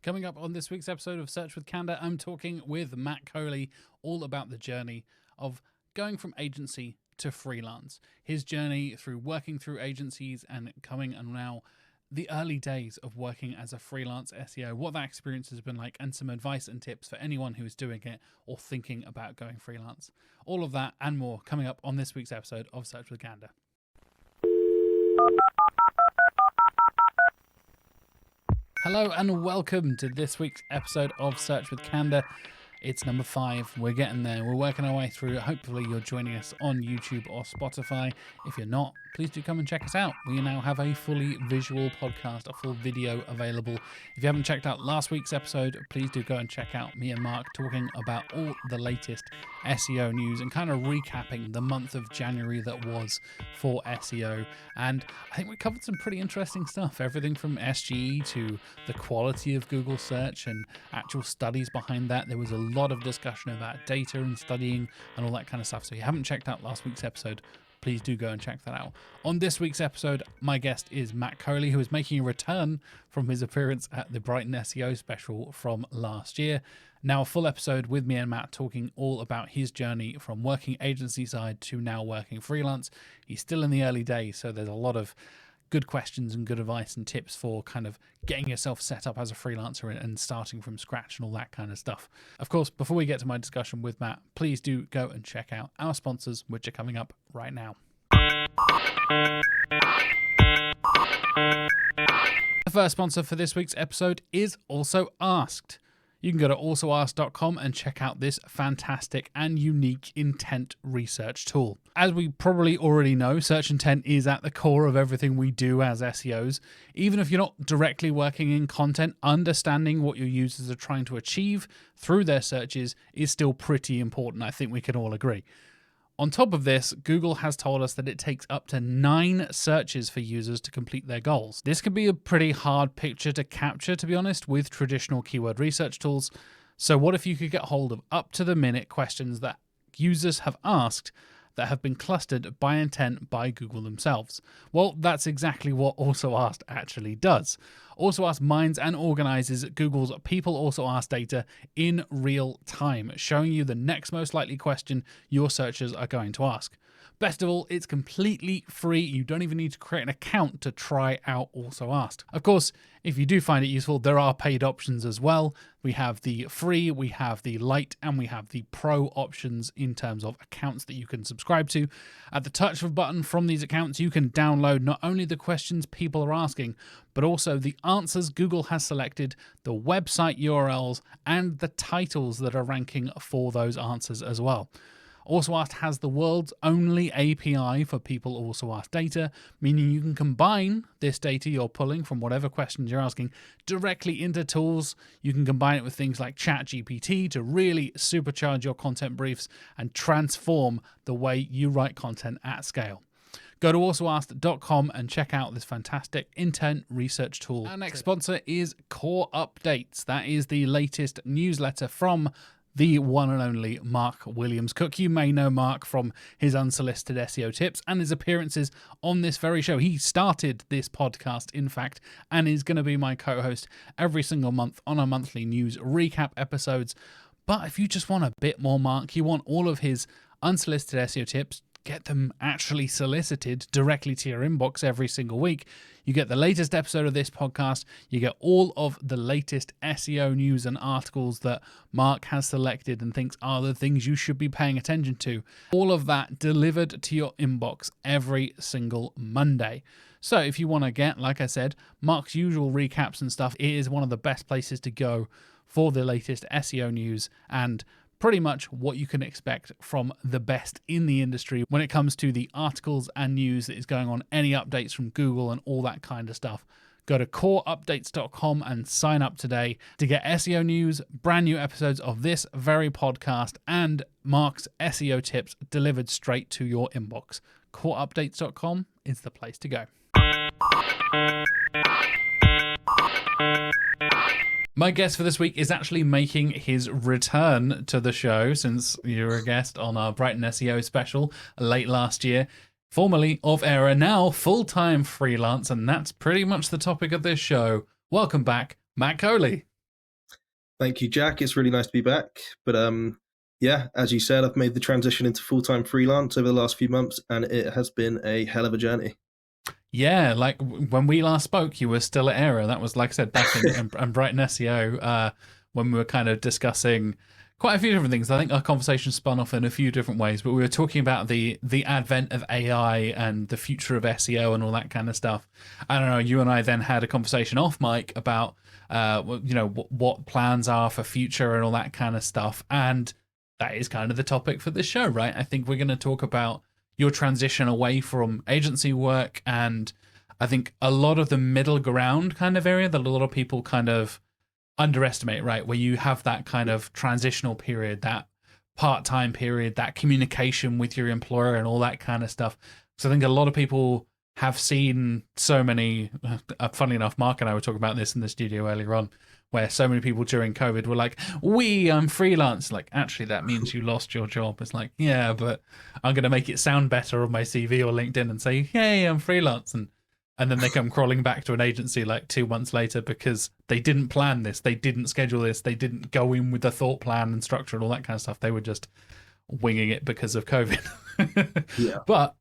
Coming up on this week's episode of Search with Candour, I'm talking with Matt Kohli all about the journey of going from agency to freelance. His journey through working through agencies and coming and now the early days of working as a freelance SEO, what that experience has been like, and some advice and tips for anyone who is doing it or thinking about going freelance. All of that and more coming up on this week's episode of Search with Candour. Hello and welcome to this week's episode of Search with Candour. It's number 5. We're getting there. We're working our way through. Hopefully you're joining us on YouTube or Spotify. If you're not, please do come and check us out. We now have a fully visual podcast, a full video available. If you haven't checked out last week's episode, please do go and check out me and Mark talking about all the latest SEO news and kind of recapping the month of January that was for SEO. And I think we covered some pretty interesting stuff. Everything from SGE to the quality of Google search and actual studies behind that. There was a lot of discussion about data and studying and all that kind of stuff. So if you haven't checked out last week's episode, please do go and check that out. On this week's episode, my guest is Matt Kohli, who is making a return from his appearance at the Brighton SEO special from last year. Now a full episode with me and Matt talking all about his journey from working agency side to now working freelance. He's still in the early days, so there's a lot of good questions and good advice and tips for kind of getting yourself set up as a freelancer and starting from scratch and all that kind of stuff. Of course, before we get to my discussion with Matt, please do go and check out our sponsors, which are coming up right now. The first sponsor for this week's episode is Also Asked. You can go to alsoask.com and check out this fantastic and unique intent research tool. As we probably already know, search intent is at the core of everything we do as SEOs. Even if you're not directly working in content, understanding what your users are trying to achieve through their searches is still pretty important. I think we can all agree. On top of this, Google has told us that it takes up to 9 searches for users to complete their goals. This can be a pretty hard picture to capture, to be honest, with traditional keyword research tools. So what if you could get hold of up-to-the-minute questions that users have asked that have been clustered by intent by Google themselves? Well, that's exactly what Also Asked actually does. Also Asked mines and organizes Google's People Also Asked data in real time, showing you the next most likely question your searchers are going to ask. Best of all, it's completely free. You don't even need to create an account to try out Also Asked. Of course, if you do find it useful, there are paid options as well. We have the free, we have the light, and we have the pro options in terms of accounts that you can subscribe to. At the touch of a button from these accounts, you can download not only the questions people are asking, but also the answers Google has selected, the website URLs, and the titles that are ranking for those answers as well. Also Asked has the world's only API for People Also Asked data, meaning you can combine this data you're pulling from whatever questions you're asking directly into tools. You can combine it with things like ChatGPT to really supercharge your content briefs and transform the way you write content at scale. Go to alsoasked.com and check out this fantastic intent research tool. Our next sponsor is Core Updates. That is the latest newsletter from the one and only Mark Williams-Cook. You may know Mark from his unsolicited SEO tips and his appearances on this very show. He started this podcast, in fact, and is going to be my co-host every single month on our monthly news recap episodes. But if you just want a bit more Mark, you want all of his unsolicited SEO tips, get them actually solicited directly to your inbox every single week. You get the latest episode of this podcast. You get all of the latest SEO news and articles that Mark has selected and thinks are the things you should be paying attention to. All of that delivered to your inbox every single Monday. So if you want to get, like I said, Mark's usual recaps and stuff, it is one of the best places to go for the latest SEO news and pretty much what you can expect from the best in the industry when it comes to the articles and news that is going on, any updates from Google and all that kind of stuff. Go to coreupdates.com and sign up today to get SEO news, brand new episodes of this very podcast, and Mark's SEO tips delivered straight to your inbox. Coreupdates.com is the place to go. My guest for this week is actually making his return to the show since you were a guest on our Brighton SEO special late last year. Formerly off air, now full-time freelance, and that's pretty much the topic of this show. Welcome back, Matt Kohli. Thank you, Jack. It's really nice to be back. But yeah, as you said, I've made the transition into full-time freelance over the last few months, and it has been a hell of a journey. Yeah, like when we last spoke, you were still at Aero. That was, like I said, back in Brighton SEO, when we were kind of discussing quite a few different things. I think our conversation spun off in a few different ways, but we were talking about the advent of AI and the future of SEO and all that kind of stuff. I don't know. You and I then had a conversation off mic about, what plans are for future and all that kind of stuff, and that is kind of the topic for this show, right? I think we're going to talk about your transition away from agency work, and I think a lot of the middle ground kind of area that a lot of people kind of underestimate, right? Where you have that kind of transitional period, that part-time period, that communication with your employer and all that kind of stuff. So I think a lot of people have seen so many, funnily enough, Mark and I were talking about this in the studio earlier on, where so many people during COVID were like, I'm freelance. Like, actually, that means you lost your job. It's like, yeah, but I'm going to make it sound better on my CV or LinkedIn and say, hey, I'm freelance. And then they come crawling back to an agency like 2 months later because they didn't plan this. They didn't schedule this. They didn't go in with a thought plan and structure and all that kind of stuff. They were just winging it because of COVID. Yeah. But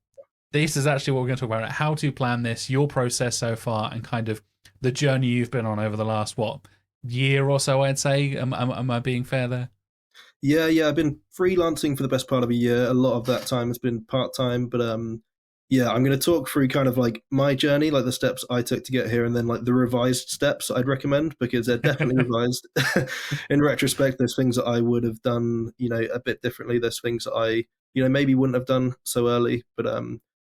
this is actually what we're going to talk about, how to plan this, your process so far, and kind of the journey you've been on over the last, year or so, I'd say. Am I being fair there? Yeah. I've been freelancing for the best part of a year. A lot of that time has been part-time, but yeah, I'm going to talk through kind of like my journey, like the steps I took to get here, and then like the revised steps I'd recommend, because they're definitely revised. In retrospect, there's things that I would have done, a bit differently. There's things that I, maybe wouldn't have done so early, but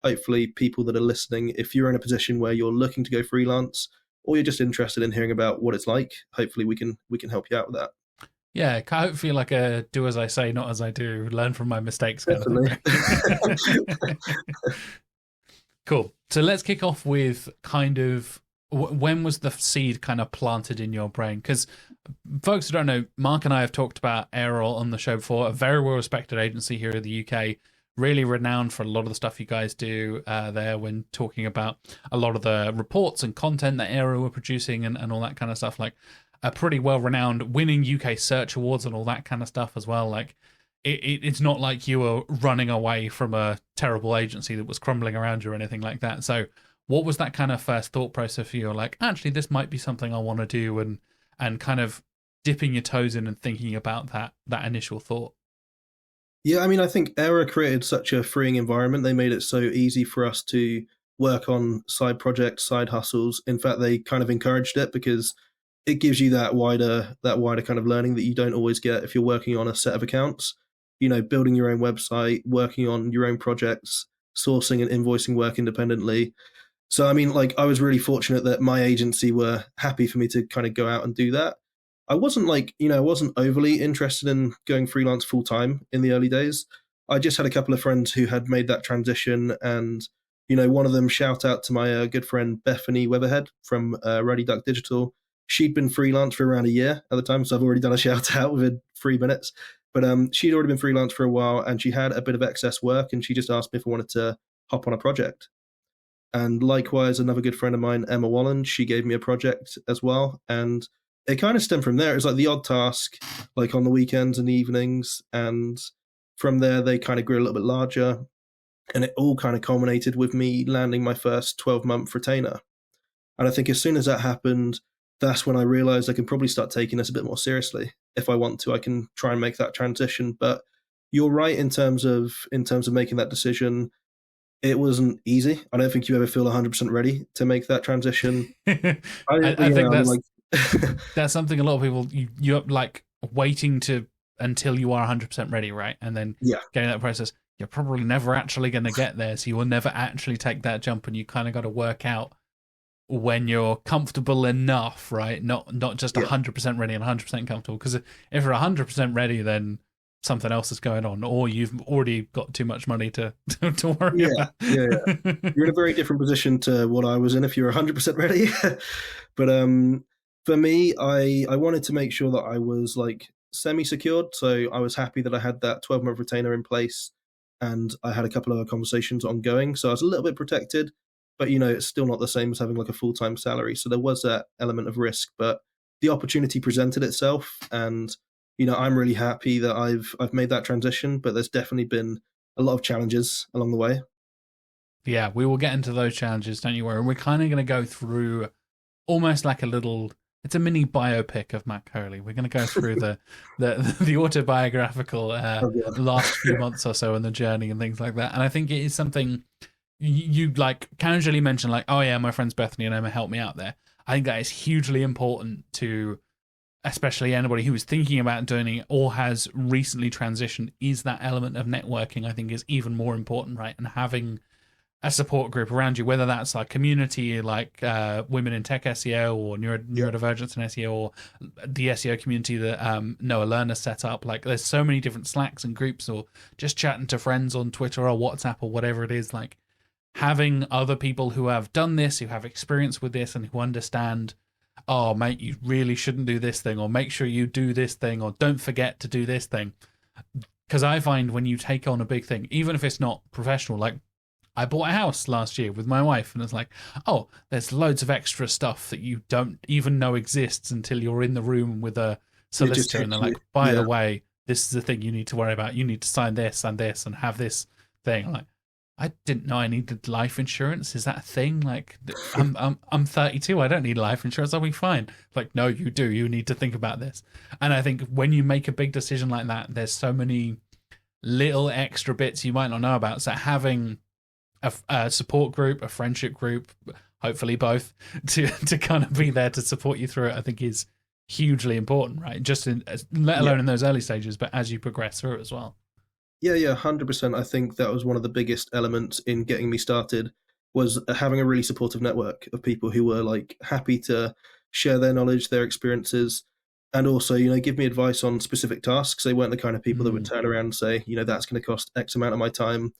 hopefully people that are listening, if you're in a position where you're looking to go freelance or you're just interested in hearing about what it's like, hopefully we can help you out with that. Yeah, I hope feel like a do as I say, not as I do, learn from my mistakes kind Definitely. of thing. Right? Cool. So let's kick off with kind of when was the seed kind of planted in your brain? Because folks who don't know, Mark and I have talked about Aero on the show before, a very well respected agency here in the UK, really renowned for a lot of the stuff you guys do there when talking about a lot of the reports and content that Aero were producing and all that kind of stuff. Like a pretty well renowned, winning UK search awards and all that kind of stuff as well. Like it's not like you were running away from a terrible agency that was crumbling around you or anything like that. So what was that kind of first thought process for you? Like, actually, this might be something I want to do, and kind of dipping your toes in and thinking about that initial thought. Yeah, I mean, I think Era created such a freeing environment. They made it so easy for us to work on side projects, side hustles. In fact, they kind of encouraged it because it gives you that wider kind of learning that you don't always get if you're working on a set of accounts. Building your own website, working on your own projects, sourcing and invoicing work independently. So, I mean, like, I was really fortunate that my agency were happy for me to kind of go out and do that. I wasn't overly interested in going freelance full time in the early days. I just had a couple of friends who had made that transition, and one of them, shout out to my good friend Bethany Weatherhead from Ready Duck Digital. She'd been freelance for around a year at the time, so I've already done a shout out within 3 minutes. But she'd already been freelance for a while, and she had a bit of excess work, and she just asked me if I wanted to hop on a project. And likewise, another good friend of mine, Emma Wallen, she gave me a project as well. And it kind of stemmed from there. It was like the odd task, like on the weekends and evenings. And from there, they kind of grew a little bit larger. And it all kind of culminated with me landing my first 12-month retainer. And I think as soon as that happened, that's when I realized I can probably start taking this a bit more seriously. If I want to, I can try and make that transition. But you're right in terms of making that decision. It wasn't easy. I don't think you ever feel 100% ready to make that transition. I think that's something a lot of people you're like waiting to until you are 100% ready, right? And then getting that process. You're probably never actually going to get there, so you will never actually take that jump, and you kind of got to work out when you're comfortable enough, right? Not just 100% ready and 100% comfortable. Because if you're 100% ready, then something else is going on, or you've already got too much money to worry about. Yeah. You're in a very different position to what I was in if you're 100% ready. But for me, I wanted to make sure that I was like semi-secured. So I was happy that I had that 12-month retainer in place, and I had a couple of conversations ongoing. So I was a little bit protected, but it's still not the same as having like a full-time salary. So there was that element of risk, but the opportunity presented itself, and I'm really happy that I've made that transition. But there's definitely been a lot of challenges along the way. Yeah, we will get into those challenges, don't you worry. We're kind of going to go through almost like it's a mini biopic of Matt Kohli. We're going to go through the autobiographical Oh, yeah. last few months or so and the journey and things like that. And I think it is something you like casually mention, like, oh yeah, my friends Bethany and Emma helped me out there. I think that is hugely important to, especially anybody who is thinking about doing it or has recently transitioned, is that element of networking. I think is even more important, right? And having a support group around you, whether that's like community like Women in Tech SEO or Neurodivergence in SEO, or the SEO community that Noah Lerner set up. Like there's so many different Slacks and groups, or just chatting to friends on Twitter or WhatsApp or whatever it is. Like having other people who have done this, who have experience with this, and who understand, oh mate, you really shouldn't do this thing, or make sure you do this thing, or don't forget to do this thing. Because I find when you take on a big thing, even if it's not professional, like I bought a house last year with my wife, and it's like, oh, there's loads of extra stuff that you don't even know exists until you're in the room with a solicitor, and they're like, by the way, this is the thing you need to worry about. You need to sign this and this and have this thing. I'm like, I didn't know I needed life insurance. Is that a thing? Like, I'm 32. I don't need life insurance. I'll be fine. Like, no, you do. You need to think about this. And I think when you make a big decision like that, there's so many little extra bits you might not know about. So having a support group, a friendship group, hopefully both, to kind of be there to support you through it, I think is hugely important, right? Just let alone in those early stages, but as you progress through it as well. Yeah, 100%. I think that was one of the biggest elements in getting me started, was having a really supportive network of people who were like happy to share their knowledge, their experiences, and also, give me advice on specific tasks. They weren't the kind of people that would turn around and say, that's going to cost X amount of my time.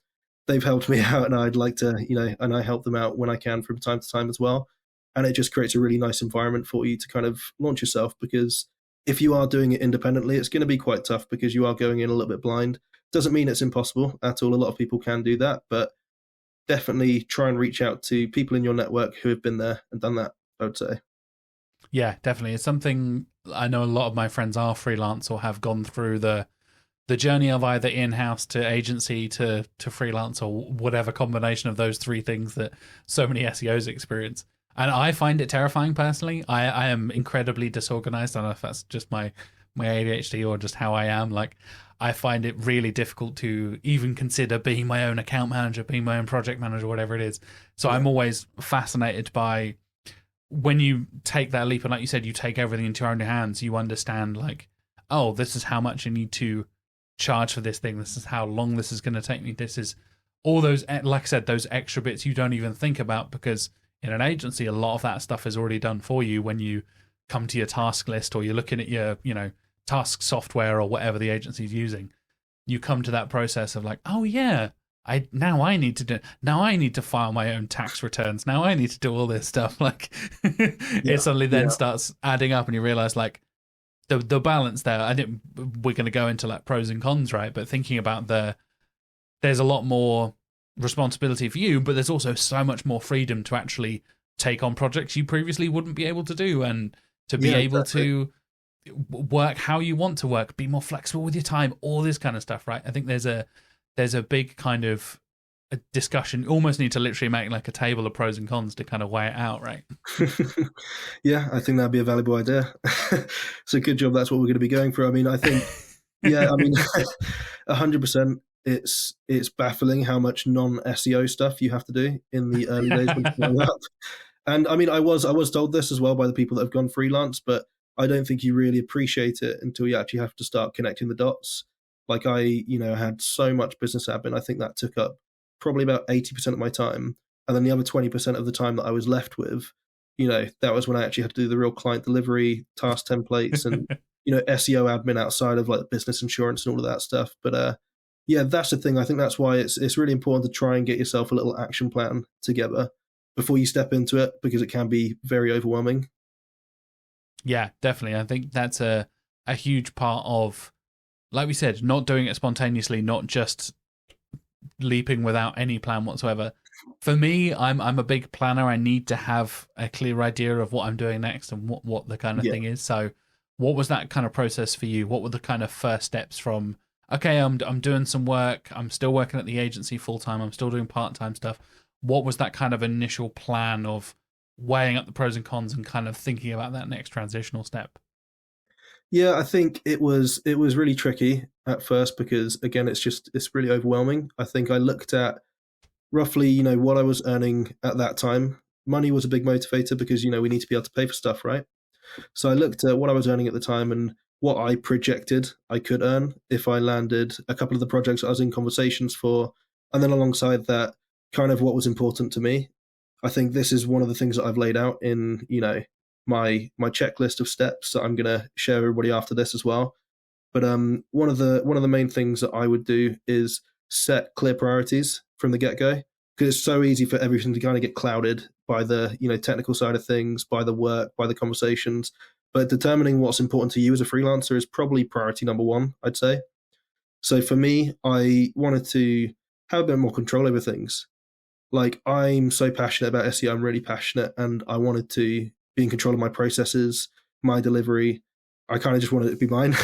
They've helped me out, and I'd like to, and I help them out when I can from time to time as well. And it just creates a really nice environment for you to kind of launch yourself, because if you are doing it independently, it's going to be quite tough because you are going in a little bit blind. Doesn't mean it's impossible at all. A lot of people can do that, but definitely try and reach out to people in your network who have been there and done that, I would say. Yeah, definitely. It's something I know a lot of my friends are freelance or have gone through the journey of either in-house to agency to freelance, or whatever combination of those three things that so many SEOs experience. And I find it terrifying personally. I am incredibly disorganized. I don't know if that's just my ADHD or just how I am. Like, I find it really difficult to even consider being my own account manager, being my own project manager, whatever it is. So I'm always fascinated by when you take that leap, and like you said, you take everything into your own hands, you understand like, oh, this is how much you need to charge for this thing. This is how long this is going to take me. This is all those, like I said, those extra bits you don't even think about, because in an agency, a lot of that stuff is already done for you when you come to your task list, or you're looking at your, task software or whatever the agency's using. You come to that process of like, oh yeah, I need to file my own tax returns. Now I need to do all this stuff. Like it suddenly then starts adding up, and you realize like the balance there. We're going to go into like pros and cons, right? But thinking about there's a lot more responsibility for you, but there's also so much more freedom to actually take on projects you previously wouldn't be able to do, and to be able to work how you want to work, be more flexible with your time, all this kind of stuff, right? I think there's a big kind of a discussion. You almost need to literally make like a table of pros and cons to kind of weigh it out, right? Yeah, I think that'd be a valuable idea. So good job. That's what we're going to be going for. I mean, I think, 100%. It's baffling how much non-SEO stuff you have to do in the early days when you're growing up. And I mean, I was told this as well by the people that have gone freelance, but I don't think you really appreciate it until you actually have to start connecting the dots. Like I had so much business admin. I think that took up probably about 80% of my time. And then the other 20% of the time that I was left with, that was when I actually had to do the real client delivery, task templates, and, SEO admin outside of like business insurance and all of that stuff. But that's the thing. I think that's why it's really important to try and get yourself a little action plan together before you step into it, because it can be very overwhelming. Yeah, definitely. I think that's a huge part of, like we said, not doing it spontaneously, not just leaping without any plan whatsoever. For me, I'm a big planner. I need to have a clear idea of what I'm doing next and what the kind of Yeah. thing is. So, what was that kind of process for you? What were the kind of first steps from? Okay, I'm doing some work. I'm still working at the agency full time. I'm still doing part time stuff. What was that kind of initial plan of weighing up the pros and cons and kind of thinking about that next transitional step? Yeah, I think it was really tricky at first because again, it's really overwhelming. I think I looked at roughly, what I was earning at that time. Money was a big motivator because we need to be able to pay for stuff, right? So I looked at what I was earning at the time and what I projected I could earn if I landed a couple of the projects I was in conversations for, and then alongside that, kind of what was important to me. I think this is one of the things that I've laid out in my checklist of steps that I'm going to share with everybody after this as well. But one of the main things that I would do is set clear priorities from the get go because it's so easy for everything to kind of get clouded by the technical side of things, by the work, by the conversations. But determining what's important to you as a freelancer is probably priority number one, I'd say. So for me, I wanted to have a bit more control over things. Like I'm so passionate about SEO, I'm really passionate, and I wanted to be in control of my processes, my delivery. I kind of just wanted it to be mine,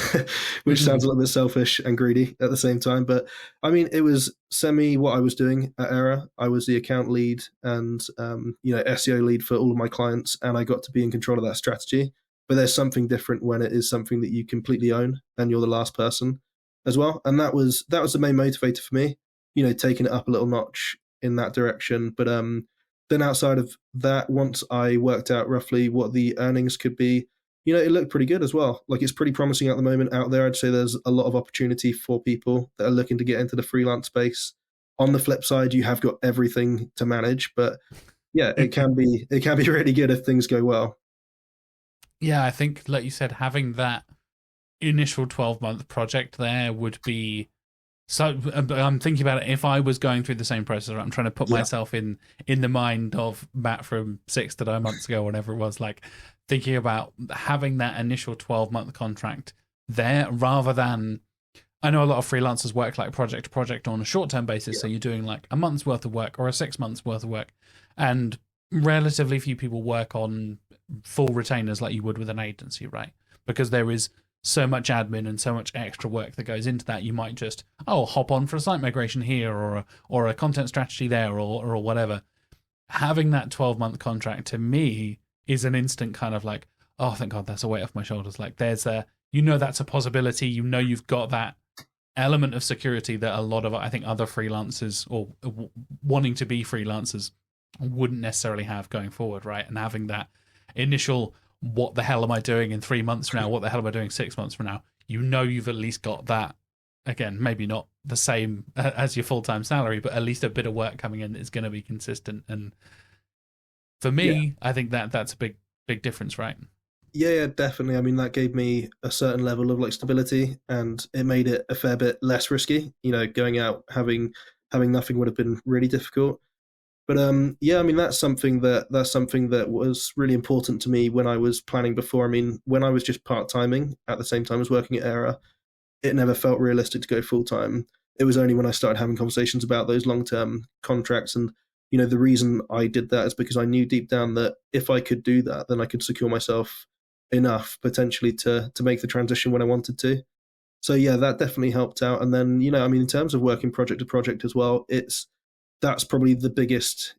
which sounds a little bit selfish and greedy at the same time. But I mean, it was semi what I was doing at Era. I was the account lead and SEO lead for all of my clients, and I got to be in control of that strategy. But there's something different when it is something that you completely own and you're the last person as well. And that was the main motivator for me. Taking it up a little notch in that direction. But then outside of that, once I worked out roughly what the earnings could be, it looked pretty good as well. Like it's pretty promising at the moment out there. I'd say there's a lot of opportunity for people that are looking to get into the freelance space. On the flip side, you have got everything to manage, but yeah, it can be really good if things go well. Yeah, I think, like you said, having that initial 12-month project there would be so. I'm thinking about it. If I was going through the same process, I'm trying to put Yeah, myself in the mind of Matt from 6 to 9 months ago, whatever it was, like thinking about having that initial 12-month contract there rather than. I know a lot of freelancers work like project to project on a short-term basis, so yeah, you're doing like a month's worth of work or a 6 months worth of work, and relatively few people work on full retainers like you would with an agency, right? Because there is so much admin and so much extra work that goes into that. You might just hop on for a site migration here or a content strategy there or whatever. Having that 12-month contract to me is an instant kind of like, oh, thank God, that's a weight off my shoulders. Like there's that's a possibility. You've got that element of security that a lot of I think other freelancers or wanting to be freelancers wouldn't necessarily have going forward, right? And having that initial what the hell am I doing in 3 months from now? What the hell am I doing 6 months from now? You've at least got that. Again, maybe not the same as your full time salary, but at least a bit of work coming in that's going to be consistent. And for yeah. me, I think that's a big difference, right? Yeah, yeah, definitely. I mean, that gave me a certain level of like stability, and it made it a fair bit less risky. Going out having nothing would have been really difficult. But yeah, I mean, that's something that was really important to me when I was planning before. I mean, when I was just part timing at the same time as working at Era, it never felt realistic to go full time. It was only when I started having conversations about those long term contracts. And the reason I did that is because I knew deep down that if I could do that, then I could secure myself enough potentially to make the transition when I wanted to. So yeah, that definitely helped out. And then I mean, in terms of working project to project as well, that's probably the biggest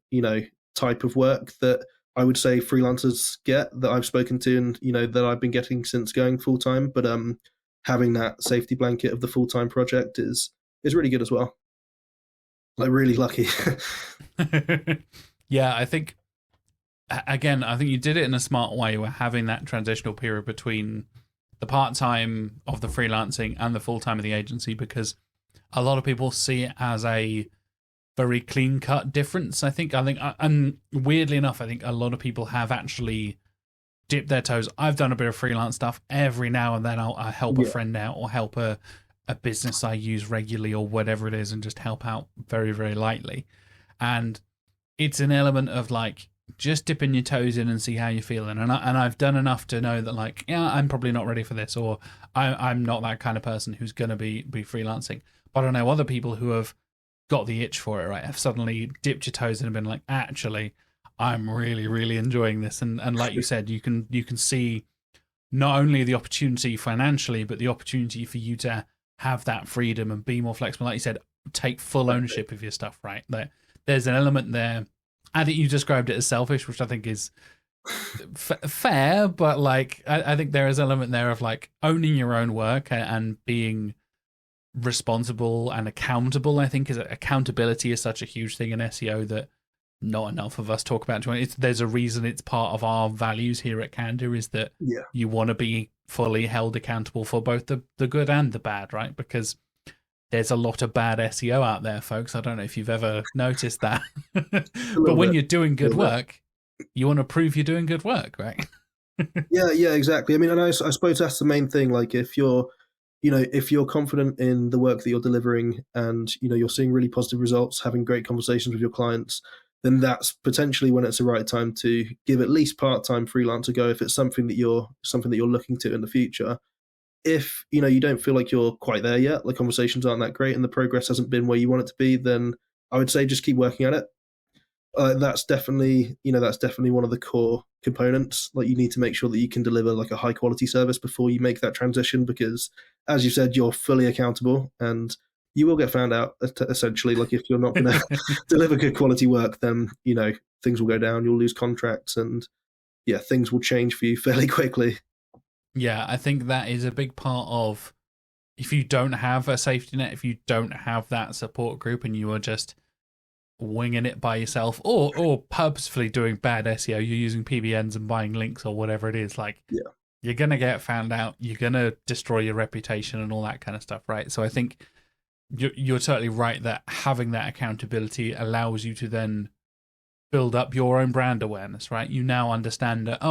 type of work that I would say freelancers get that I've spoken to, and that I've been getting since going full time. But having that safety blanket of the full time project is really good as well. Like really lucky. Yeah, I think again, I think you did it in a smart way. We're having that transitional period between the part time of the freelancing and the full time of the agency because a lot of people see it as a very clean cut difference. And weirdly enough, I think a lot of people have actually dipped their toes. I've done a bit of freelance stuff every now and then. I'll help a Yeah, friend out or help a business I use regularly or whatever it is and just help out very, very lightly. And it's an element of like just dipping your toes in and see how you're feeling. And I've done enough to know that like, yeah, I'm probably not ready for this, or I'm not that kind of person who's going to be freelancing. But I know other people who have got the itch for it, right? Have suddenly dipped your toes in and been like, actually, I'm really, really enjoying this. And like you said, you can see not only the opportunity financially, but the opportunity for you to have that freedom and be more flexible. Like you said, take full ownership of your stuff, right? There's an element there. I think you described it as selfish, which I think is fair, but like I think there is an element there of like owning your own work and being responsible and accountable. I think accountability is such a huge thing in SEO that not enough of us talk about. There's a reason it's part of our values here at Candor, is that you want to be fully held accountable for both the good and the bad, right? Because there's a lot of bad SEO out there, folks. I don't know if you've ever noticed that. But when you're doing good work, you want to prove you're doing good work, right? Yeah, exactly. I mean, and I suppose that's the main thing. Like if you're confident in the work that you're delivering and, you're seeing really positive results, having great conversations with your clients, then that's potentially when it's the right time to give at least part-time freelance a go if it's something that you're looking to in the future. If, you don't feel like you're quite there yet, the conversations aren't that great and the progress hasn't been where you want it to be, then I would say just keep working at it. That's definitely one of the core components. Like, you need to make sure that you can deliver like a high quality service before you make that transition, because as you said, you're fully accountable and you will get found out essentially. Like, if you're not going to deliver good quality work, then, things will go down, you'll lose contracts, and things will change for you fairly quickly. Yeah, I think that is a big part of, if you don't have a safety net, if you don't have that support group and you are just winging it by yourself or purposefully doing bad SEO, you're using PBNs and buying links or whatever it is, like you're going to get found out, you're going to destroy your reputation and all that kind of stuff, right? So I think you're totally right that having that accountability allows you to then build up your own brand awareness, right? You now understand that,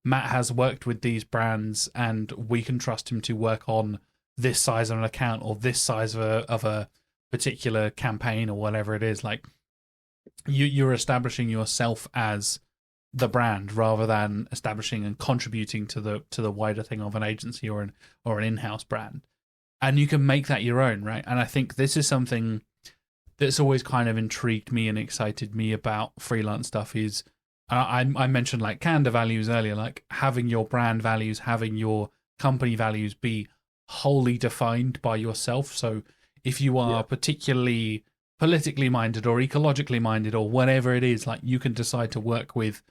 Matt has worked with these brands and we can trust him to work on this size of an account or this size of a particular campaign or whatever it is. Like, you're establishing yourself as the brand rather than establishing and contributing to the wider thing of an agency or an in-house brand. And you can make that your own, right? And I think this is something that's always kind of intrigued me and excited me about freelance stuff is, I mentioned like Candor values earlier, like having your brand values, having your company values be wholly defined by yourself. So if you are particularly politically minded or ecologically minded or whatever it is, like, you can decide to work with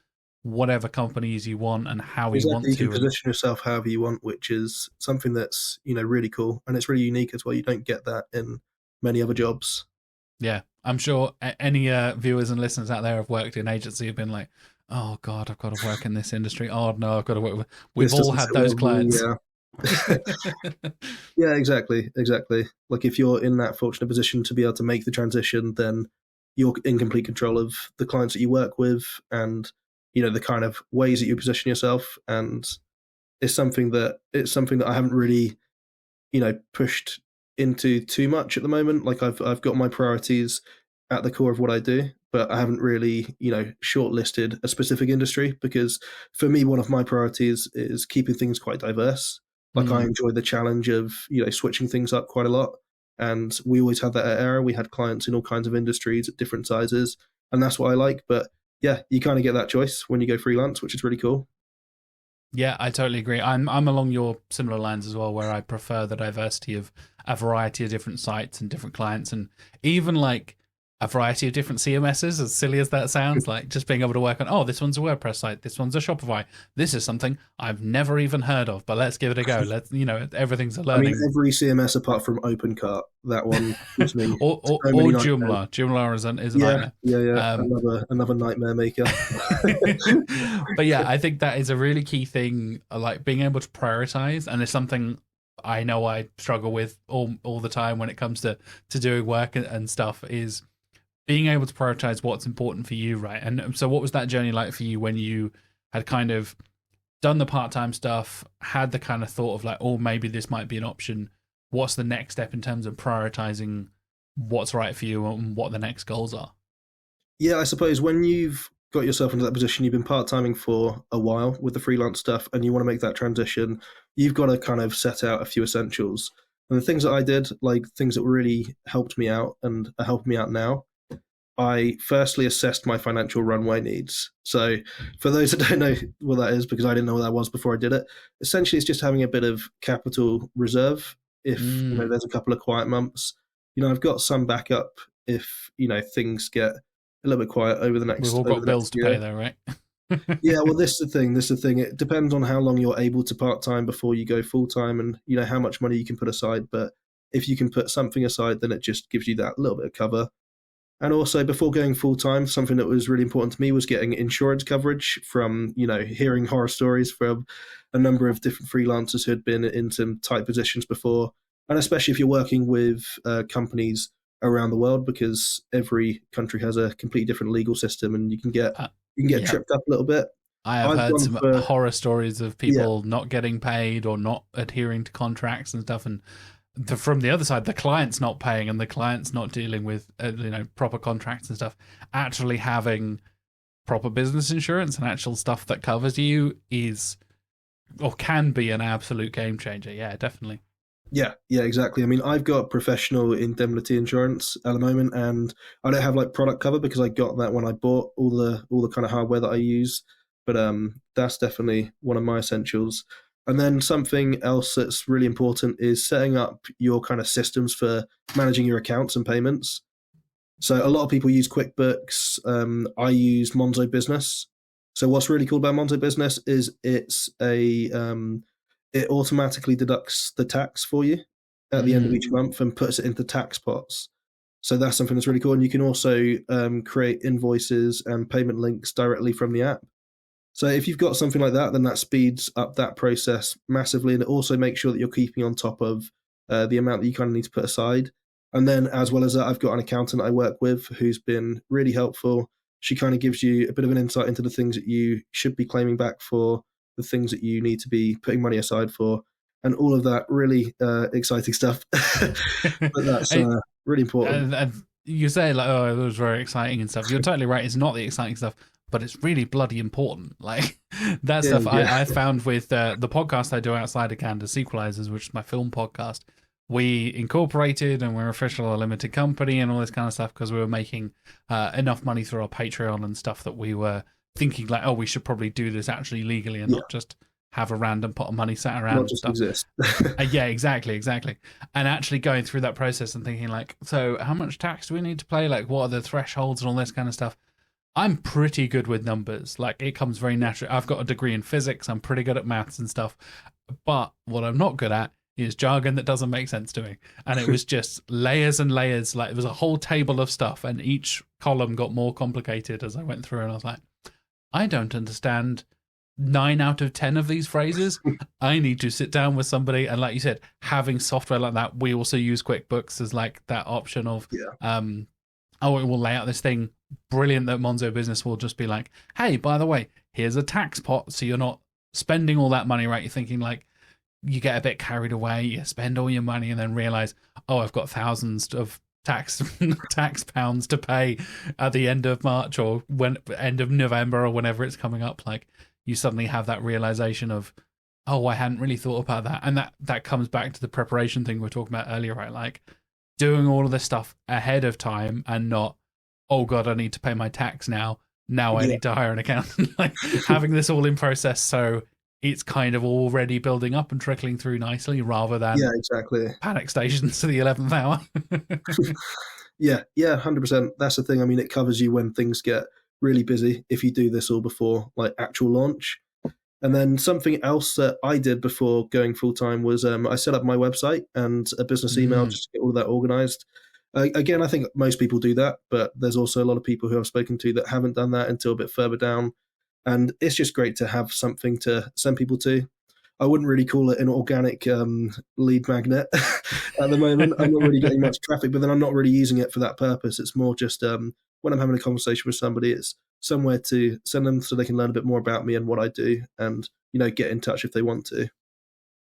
whatever companies you want and how you want to. You can position yourself however you want, which is something that's, really cool. And it's really unique as well. You don't get that in many other jobs. Yeah, I'm sure any viewers and listeners out there have worked in agency have been like, oh God, I've got to work in this industry. Oh no, I've got to work with... We've all had those clients. Yeah, exactly. Like, if you're in that fortunate position to be able to make the transition, then you're in complete control of the clients that you work with and, the kind of ways that you position yourself. And it's something that I haven't really, pushed into too much at the moment. Like, I've got my priorities at the core of what I do, but I haven't really, shortlisted a specific industry, because for me, one of my priorities is keeping things quite diverse. Like, I enjoy the challenge of, switching things up quite a lot. And we always had that at Era. We had clients in all kinds of industries at different sizes. And that's what I like. But yeah, you kind of get that choice when you go freelance, which is really cool. Yeah, I totally agree. I'm along your similar lines as well, where I prefer the diversity of a variety of different sites and different clients, and even like a variety of different CMSs, as silly as that sounds, like just being able to work on, this one's a WordPress site, this one's a Shopify, this is something I've never even heard of, but let's give it a go. Let's, everything's a learning. I mean, every CMS apart from OpenCart, that one gives me or Joomla. Joomla is a nightmare. Yeah. Another nightmare maker. But yeah, I think that is a really key thing, like being able to prioritize, and it's something I know I struggle with all the time when it comes to doing work and stuff, is being able to prioritize what's important for you, right? And so what was that journey like for you when you had kind of done the part-time stuff, had the kind of thought of like, maybe this might be an option? What's the next step in terms of prioritizing what's right for you and what the next goals are? Yeah, I suppose when you've got yourself into that position, you've been part-timing for a while with the freelance stuff, and you want to make that transition, you've got to kind of set out a few essentials. And the things that I did, like things that really helped me out and are helping me out now, I firstly assessed my financial runway needs. So, for those that don't know what that is, because I didn't know what that was before I did it, essentially it's just having a bit of capital reserve if there's a couple of quiet months. I've got some backup if things get a little bit quiet over the next. We've all got bills to pay, though, right? Yeah, well, this is the thing. It depends on how long you're able to part time before you go full time, and how much money you can put aside. But if you can put something aside, then it just gives you that little bit of cover. And also, before going full time, something that was really important to me was getting insurance coverage from, hearing horror stories from a number of different freelancers who had been in some tight positions before. And especially if you're working with companies around the world, because every country has a completely different legal system, and you can get tripped up a little bit. I have heard some horror stories of people not getting paid or not adhering to contracts and stuff, and from the other side, the client's not paying and the client's not dealing with proper contracts and stuff. Actually having proper business insurance and actual stuff that covers you is or can be an absolute game changer. Yeah, definitely. Yeah, exactly. I mean, I've got professional indemnity insurance at the moment, and I don't have like product cover because I got that when I bought all the kind of hardware that I use. But that's definitely one of my essentials. And then something else that's really important is setting up your kind of systems for managing your accounts and payments. So a lot of people use QuickBooks. I use Monzo Business. So what's really cool about Monzo Business is it automatically deducts the tax for you at the end of each month and puts it into tax pots. So that's something that's really cool. And you can also create invoices and payment links directly from the app. So if you've got something like that, then that speeds up that process massively, and it also makes sure that you're keeping on top of the amount that you kind of need to put aside. And then as well as that, I've got an accountant I work with who's been really helpful. She kind of gives you a bit of an insight into the things that you should be claiming back for, the things that you need to be putting money aside for, and all of that really exciting stuff. But that's really important. And you say like, oh, it was very exciting and stuff. You're totally right. It's not the exciting stuff, but it's really bloody important. Like that stuff I found with the podcast I do outside of Canada, Sequelizers, which is my film podcast. We incorporated and we're official a limited company and all this kind of stuff because we were making enough money through our Patreon and stuff that we were thinking like, oh, we should probably do this actually legally and not just have a random pot of money sat around. Not just exist. Yeah, exactly. And actually going through that process and thinking like, so how much tax do we need to pay? Like, what are the thresholds and all this kind of stuff? I'm pretty good with numbers. Like, it comes very naturally. I've got a degree in physics. I'm pretty good at maths and stuff. But what I'm not good at is jargon that doesn't make sense to me. And it was just layers and layers. Like, there was a whole table of stuff, and each column got more complicated as I went through. And I was like, I don't understand 9 out of 10 of these phrases. I need to sit down with somebody. And like you said, having software like that, we also use QuickBooks as like that option of, it will lay out this thing. Brilliant that Monzo Business will just be like, hey, by the way, here's a tax pot. So you're not spending all that money, right? You're thinking like, you get a bit carried away, you spend all your money and then realize, oh, I've got thousands of tax pounds to pay at the end of March or end of November or whenever it's coming up. Like, you suddenly have that realization of, oh, I hadn't really thought about that. And that comes back to the preparation thing we were talking about earlier, right? Like doing all of this stuff ahead of time and not, oh God, I need to pay my tax now. Now I need to hire an accountant. Like having this all in process so it's kind of already building up and trickling through nicely rather than panic stations to the 11th hour. Yeah, 100%. That's the thing. I mean, it covers you when things get really busy if you do this all before like actual launch. And then something else that I did before going full time was I set up my website and a business email just to get all of that organized. Again, I think most people do that, but there's also a lot of people who I've spoken to that haven't done that until a bit further down. And it's just great to have something to send people to. I wouldn't really call it an organic lead magnet at the moment. I'm not really getting much traffic, but then I'm not really using it for that purpose. It's more just when I'm having a conversation with somebody, it's somewhere to send them so they can learn a bit more about me and what I do and, get in touch if they want to.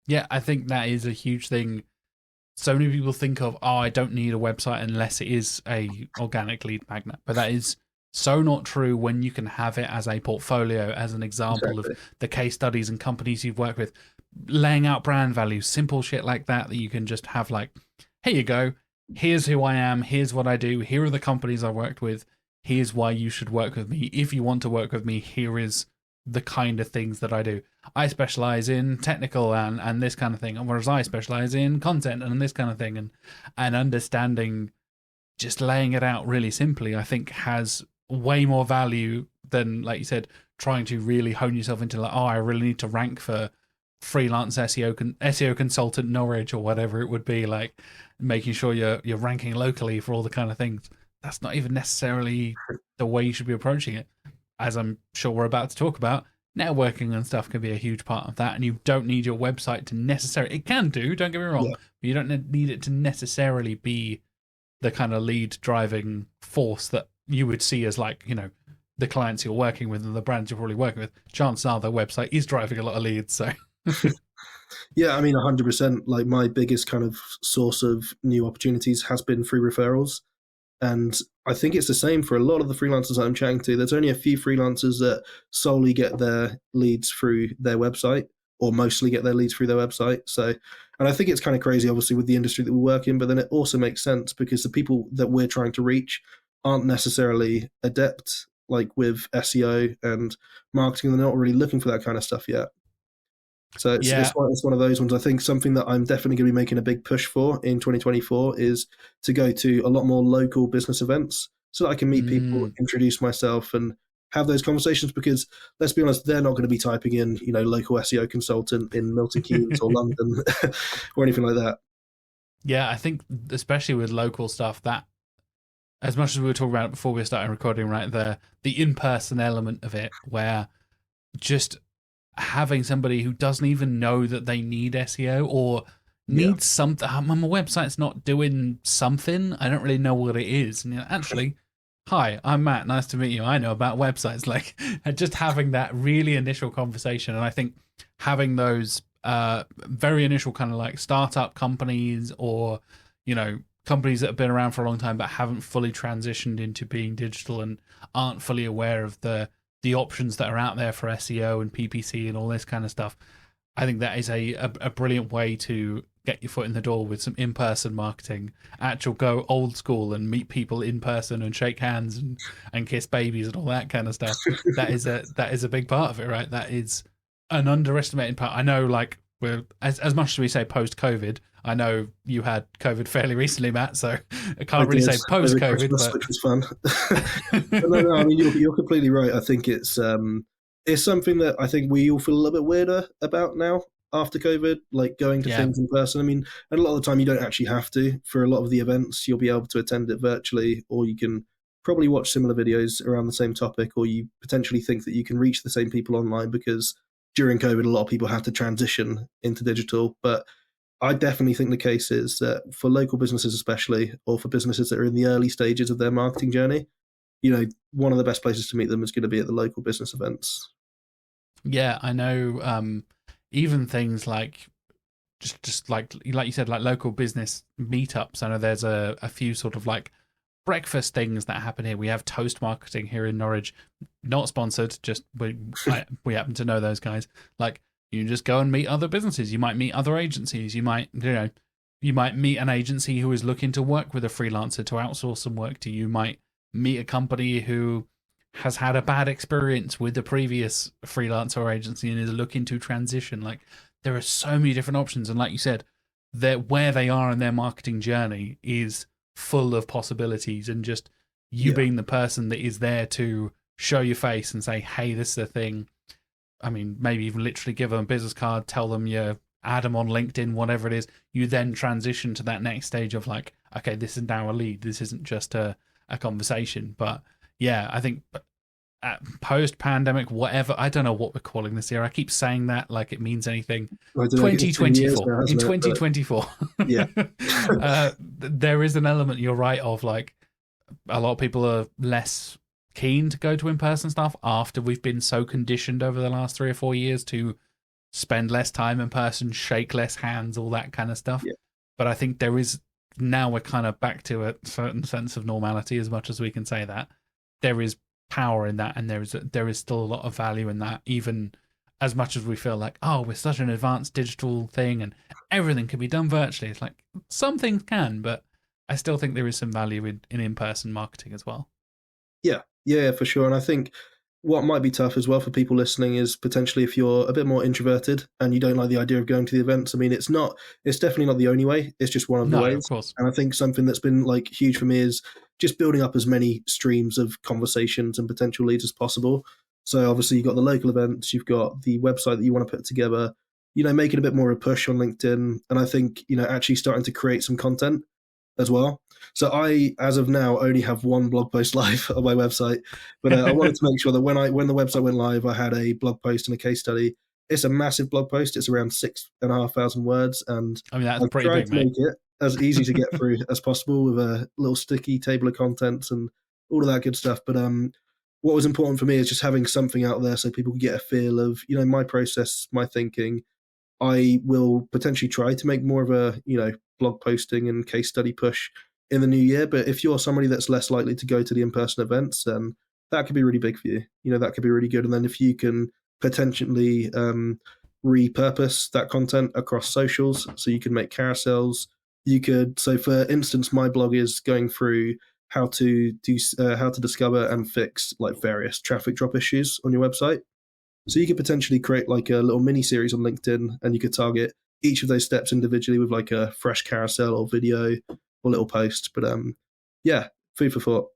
Yeah, I think that is a huge thing. So many people think of, oh, I don't need a website unless it is a organic lead magnet. But that is so not true when you can have it as a portfolio, as an example of the case studies and companies you've worked with. laying out brand values, simple shit like that you can just have like, here you go, here's who I am, here's what I do, here are the companies I worked with, here's why you should work with me. If you want to work with me, here is the kind of things that I do. I specialize in technical and this kind of thing, whereas I specialize in content and this kind of thing. And understanding, just laying it out really simply, I think has way more value than, like you said, trying to really hone yourself into like, oh, I really need to rank for freelance SEO consultant Norwich or whatever it would be, like making sure you're ranking locally for all the kind of things. That's not even necessarily the way you should be approaching it. As I'm sure we're about to talk about, networking and stuff can be a huge part of that, and you don't need your website to necessarily, it can do, don't get me wrong, but you don't need it to necessarily be the kind of lead driving force that you would see as like, you know, the clients you're working with and the brands you're probably working with. Chances are their website is driving a lot of leads, so. Yeah, I mean, 100%. Like, my biggest kind of source of new opportunities has been through referrals. And I think it's the same for a lot of the freelancers that I'm chatting to. There's only a few freelancers that solely get their leads through their website, or mostly get their leads through their website. So, and I think it's kind of crazy, obviously, with the industry that we work in, but then it also makes sense because the people that we're trying to reach aren't necessarily adept, like with SEO and marketing. They're not really looking for that kind of stuff yet. So it's one of those ones. I think something that I'm definitely going to be making a big push for in 2024 is to go to a lot more local business events so that I can meet people, introduce myself, and have those conversations. Because let's be honest, they're not going to be typing in, you know, local SEO consultant in Milton Keynes or London or anything like that. Yeah, I think especially with local stuff, that as much as we were talking about it before we started recording, right, the in-person element of it, where just having somebody who doesn't even know that they need SEO or needs something. My website's not doing something. I don't really know what it is. And actually, hi, I'm Matt. Nice to meet you. I know about websites. Like, just having that really initial conversation. And I think having those very initial kind of like startup companies, or, you know, companies that have been around for a long time but haven't fully transitioned into being digital and aren't fully aware of the options that are out there for SEO and PPC and all this kind of stuff. I think that is a brilliant way to get your foot in the door with some in-person marketing. Actual go old school and meet people in person and shake hands and kiss babies and all that kind of stuff. That is a big part of it, right? That is an underestimated part. I know, like, we're as much as we say post-COVID, I know you had COVID fairly recently, Matt, so I can't really say post-COVID, but which was fun. No, I mean, you're completely right. I think it's something that I think we all feel a little bit weirder about now after COVID, like going to things in person. I mean, and a lot of the time you don't actually have to. For a lot of the events, you'll be able to attend it virtually, or you can probably watch similar videos around the same topic, or you potentially think that you can reach the same people online because during COVID, a lot of people had to transition into digital. But I definitely think the case is that for local businesses especially, or for businesses that are in the early stages of their marketing journey, you know, one of the best places to meet them is going to be at the local business events. Yeah, I know. Even things like just like you said, like local business meetups. I know there's a few sort of like breakfast things that happen here. We have Toast Marketing here in Norwich, not sponsored, just we happen to know those guys. Like, you just go and meet other businesses. You might meet other agencies. You might meet an agency who is looking to work with a freelancer to outsource some work to you. You might meet a company who has had a bad experience with the previous freelancer or agency and is looking to transition. Like, there are so many different options. And like you said, where they are in their marketing journey is full of possibilities. And just you being the person that is there to show your face and say, hey, this is the thing. I mean, maybe even literally give them a business card, tell them you add them on LinkedIn, whatever it is. You then transition to that next stage of like, okay, this is now a lead. This isn't just a conversation. But yeah, I think post-pandemic, whatever, I don't know what we're calling this year. I keep saying that like it means anything. 2024. In 2024. Yeah. There is an element, you're right, of like a lot of people are less keen to go to in-person stuff after we've been so conditioned over the last 3 or 4 years to spend less time in person, shake less hands, all that kind of stuff. Yeah. But I think now we're kind of back to a certain sense of normality, as much as we can say that. There is power in that, and there is still a lot of value in that, even as much as we feel like, oh, we're such an advanced digital thing and everything can be done virtually, it's like some things can, but I still think there is some value in in-person marketing as well. Yeah, for sure. And I think what might be tough as well for people listening is potentially if you're a bit more introverted and you don't like the idea of going to the events. I mean, it's definitely not the only way. It's just one of the No, of ways. course. And I think something that's been like huge for me is just building up as many streams of conversations and potential leads as possible. So obviously you've got the local events, you've got the website that you want to put together, making a bit more of a push on LinkedIn. And I think, actually starting to create some content as well. So I, as of now, only have one blog post live on my website, but I wanted to make sure that when the website went live, I had a blog post and a case study. It's a massive blog post. It's around 6,500 words, and I mean, that's I've pretty tried big, to mate. make it as easy to get through as possible with a little sticky table of contents and all of that good stuff. But what was important for me is just having something out there so people can get a feel of my process, my thinking. I will potentially try to make more of a blog posting and case study push in the new year. But if you're somebody that's less likely to go to the in-person events, then that could be really big for you. That could be really good. And then if you can potentially repurpose that content across socials, so you can make carousels. You could. So for instance, my blog is going through how to discover and fix like various traffic drop issues on your website. So you could potentially create like a little mini series on LinkedIn, and you could target each of those steps individually with like a fresh carousel or video or little post. But yeah, food for thought.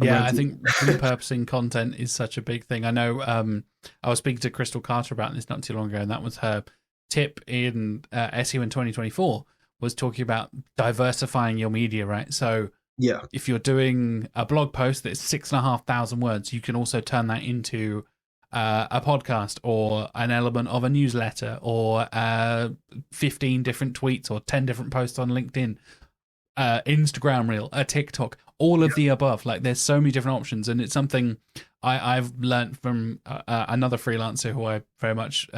I'm Yeah, I ranting. think repurposing content is such a big thing. I know I was speaking to Crystal Carter about this not too long ago, and that was her tip in SEO in 2024 was talking about diversifying your media, right? So Yeah, if you're doing a blog post that's 6,500 words, you can also turn that into a podcast or an element of a newsletter or 15 different tweets or 10 different posts on LinkedIn, Instagram reel, a TikTok, all of the above. Like there's so many different options, and it's something I've learned from another freelancer who I very much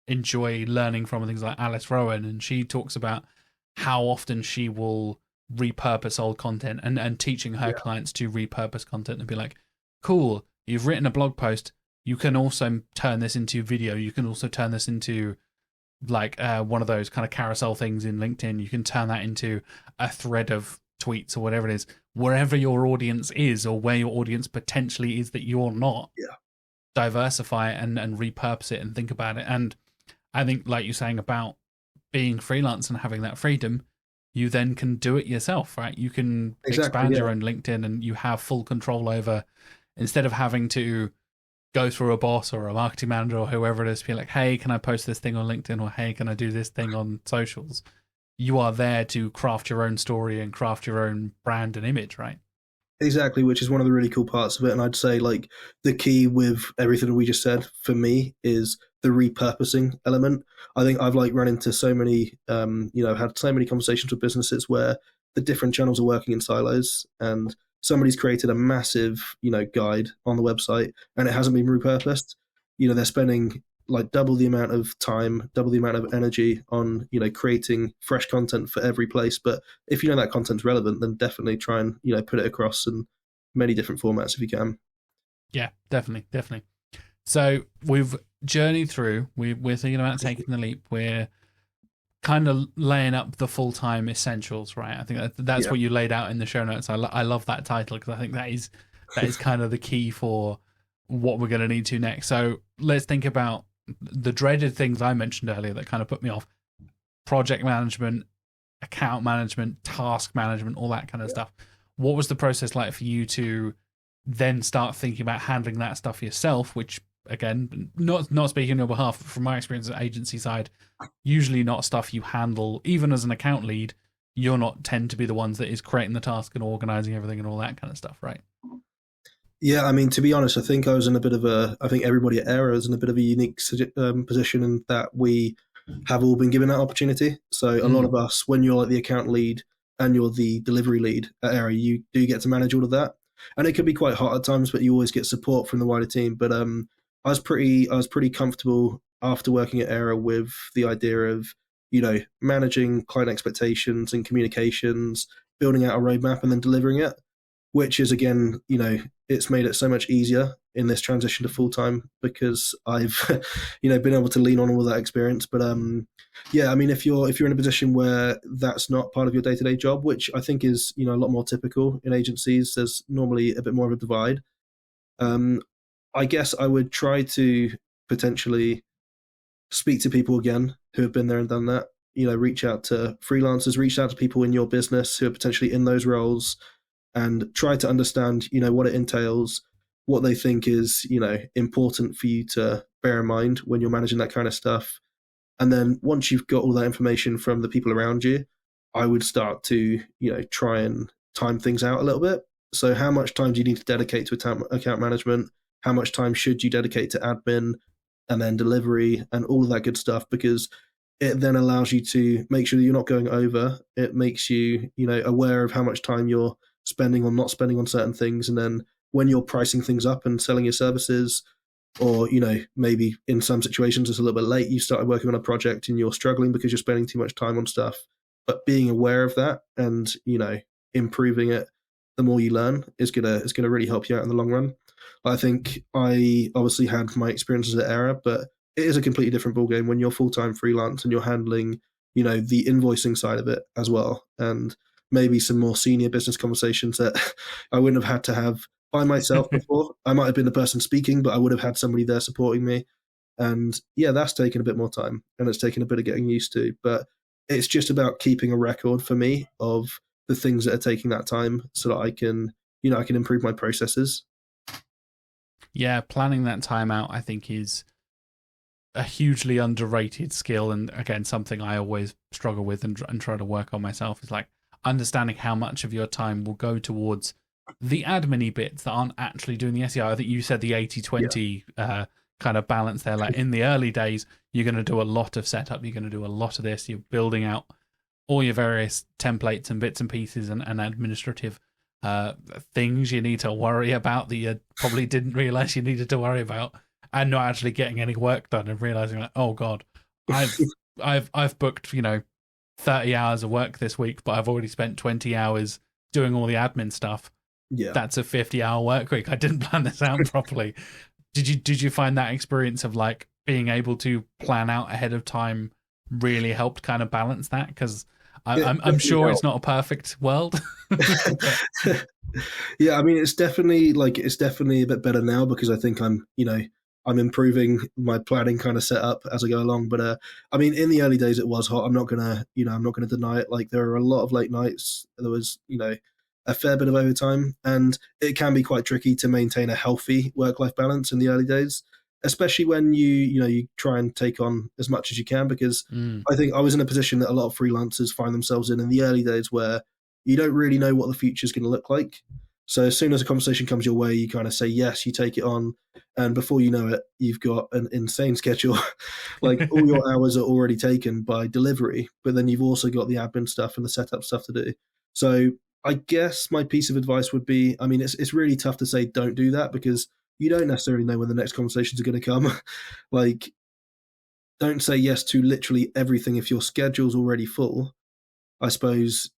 enjoy learning from, things like Alice Rowan, and she talks about how often she will repurpose old content and teaching her clients to repurpose content and be like, cool, you've written a blog post, you can also turn this into video, you can also turn this into like one of those kind of carousel things in LinkedIn, you can turn that into a thread of tweets or whatever it is, wherever your audience is or where your audience potentially is that you're not. Diversify it and repurpose it and think about it. And I think, like you're saying about being freelance and having that freedom, you then can do it yourself, right? You can expand your own LinkedIn and you have full control over, instead of having to go through a boss or a marketing manager or whoever it is, be like, hey, can I post this thing on LinkedIn, or hey, can I do this thing on socials? You are there to craft your own story and craft your own brand and image, right? Exactly, which is one of the really cool parts of it. And I'd say like the key with everything we just said for me is the repurposing element. I think I've like run into so many, had so many conversations with businesses where the different channels are working in silos, and somebody's created a massive, guide on the website and it hasn't been repurposed. They're spending like double the amount of time, double the amount of energy on, creating fresh content for every place. But if you know that content's relevant, then definitely try and, put it across in many different formats if you can. Yeah, definitely. So we've journeyed through, we're thinking about taking the leap. We're kind of laying up the full-time essentials, right? I think that's what you laid out in the show notes. I love that title because I think that is kind of the key for what we're going to need to next. So let's think about the dreaded things I mentioned earlier that kind of put me off: project management, account management, task management, all that kind of stuff. What was the process like for you to then start thinking about handling that stuff yourself? Which, again, not speaking on your behalf, from my experience at agency side, usually not stuff you handle. Even as an account lead, you're not tend to be the ones that is creating the task and organizing everything and all that kind of stuff, right? Yeah, I mean, to be honest, I think I was in a bit of I think everybody at Aero is in a bit of a unique position in that we have all been given that opportunity. So a lot of us, when you're like the account lead and you're the delivery lead at Aero, you do get to manage all of that. And it can be quite hot at times, but you always get support from the wider team. But I was pretty comfortable after working at Aero with the idea of, managing client expectations and communications, building out a roadmap and then delivering it. which is, again, it's made it so much easier in this transition to full time because I've been able to lean on all that experience. But yeah, I mean, if you're in a position where that's not part of your day-to-day job, which I think is a lot more typical in agencies, there's normally a bit more of a divide. I guess I would try to potentially speak to people again who have been there and done that. Reach out to freelancers, reach out to people in your business who are potentially in those roles, and try to understand, what it entails, what they think is, important for you to bear in mind when you're managing that kind of stuff. And then once you've got all that information from the people around you, I would start to, try and time things out a little bit. So how much time do you need to dedicate to account management? How much time should you dedicate to admin and then delivery and all of that good stuff? Because it then allows you to make sure that you're not going over. It makes you, aware of how much time you're spending or not spending on certain things. And then when you're pricing things up and selling your services, or, maybe in some situations it's a little bit late, you started working on a project and you're struggling because you're spending too much time on stuff. But being aware of that and, improving it, the more you learn is gonna really help you out in the long run. I think I obviously had my experiences at Era, but it is a completely different ballgame when you're full-time freelance and you're handling, the invoicing side of it as well. And maybe some more senior business conversations that I wouldn't have had to have by myself before. I might have been the person speaking, but I would have had somebody there supporting me. And yeah, that's taken a bit more time and it's taken a bit of getting used to. But it's just about keeping a record for me of the things that are taking that time so that I can improve my processes. Yeah, planning that time out, I think, is a hugely underrated skill, and again, something I always struggle with and try to work on myself is like understanding how much of your time will go towards the admin-y bits that aren't actually doing the SEO. I think you said the 80-20 kind of balance there. Like in the early days, you're going to do a lot of setup, you're going to do a lot of this, you're building out all your various templates and bits and pieces and administrative things you need to worry about that you probably didn't realize you needed to worry about, and not actually getting any work done and realizing like, oh god, I've booked 30 hours of work this week, but I've already spent 20 hours doing all the admin stuff. Yeah, that's a 50-hour work week. I didn't plan this out properly. Did you find that experience of like being able to plan out ahead of time really helped kind of balance that? Because I'm sure it's not a perfect world. Yeah, I mean, it's definitely a bit better now because I think I'm improving my planning kind of setup as I go along. But I mean, in the early days, it was hot. I'm not gonna deny it. Like there are a lot of late nights. There was a fair bit of overtime, and it can be quite tricky to maintain a healthy work-life balance in the early days, especially when you try and take on as much as you can. Because I think I was in a position that a lot of freelancers find themselves in the early days where you don't really know what the future is going to look like. So as soon as a conversation comes your way, you kind of say yes, you take it on, and before you know it, you've got an insane schedule. Like all your hours are already taken by delivery, but then you've also got the admin stuff and the setup stuff to do. So I guess my piece of advice would be, I mean, it's really tough to say don't do that because you don't necessarily know when the next conversations are going to come. Like, don't say yes to literally everything if your schedule's already full. I suppose,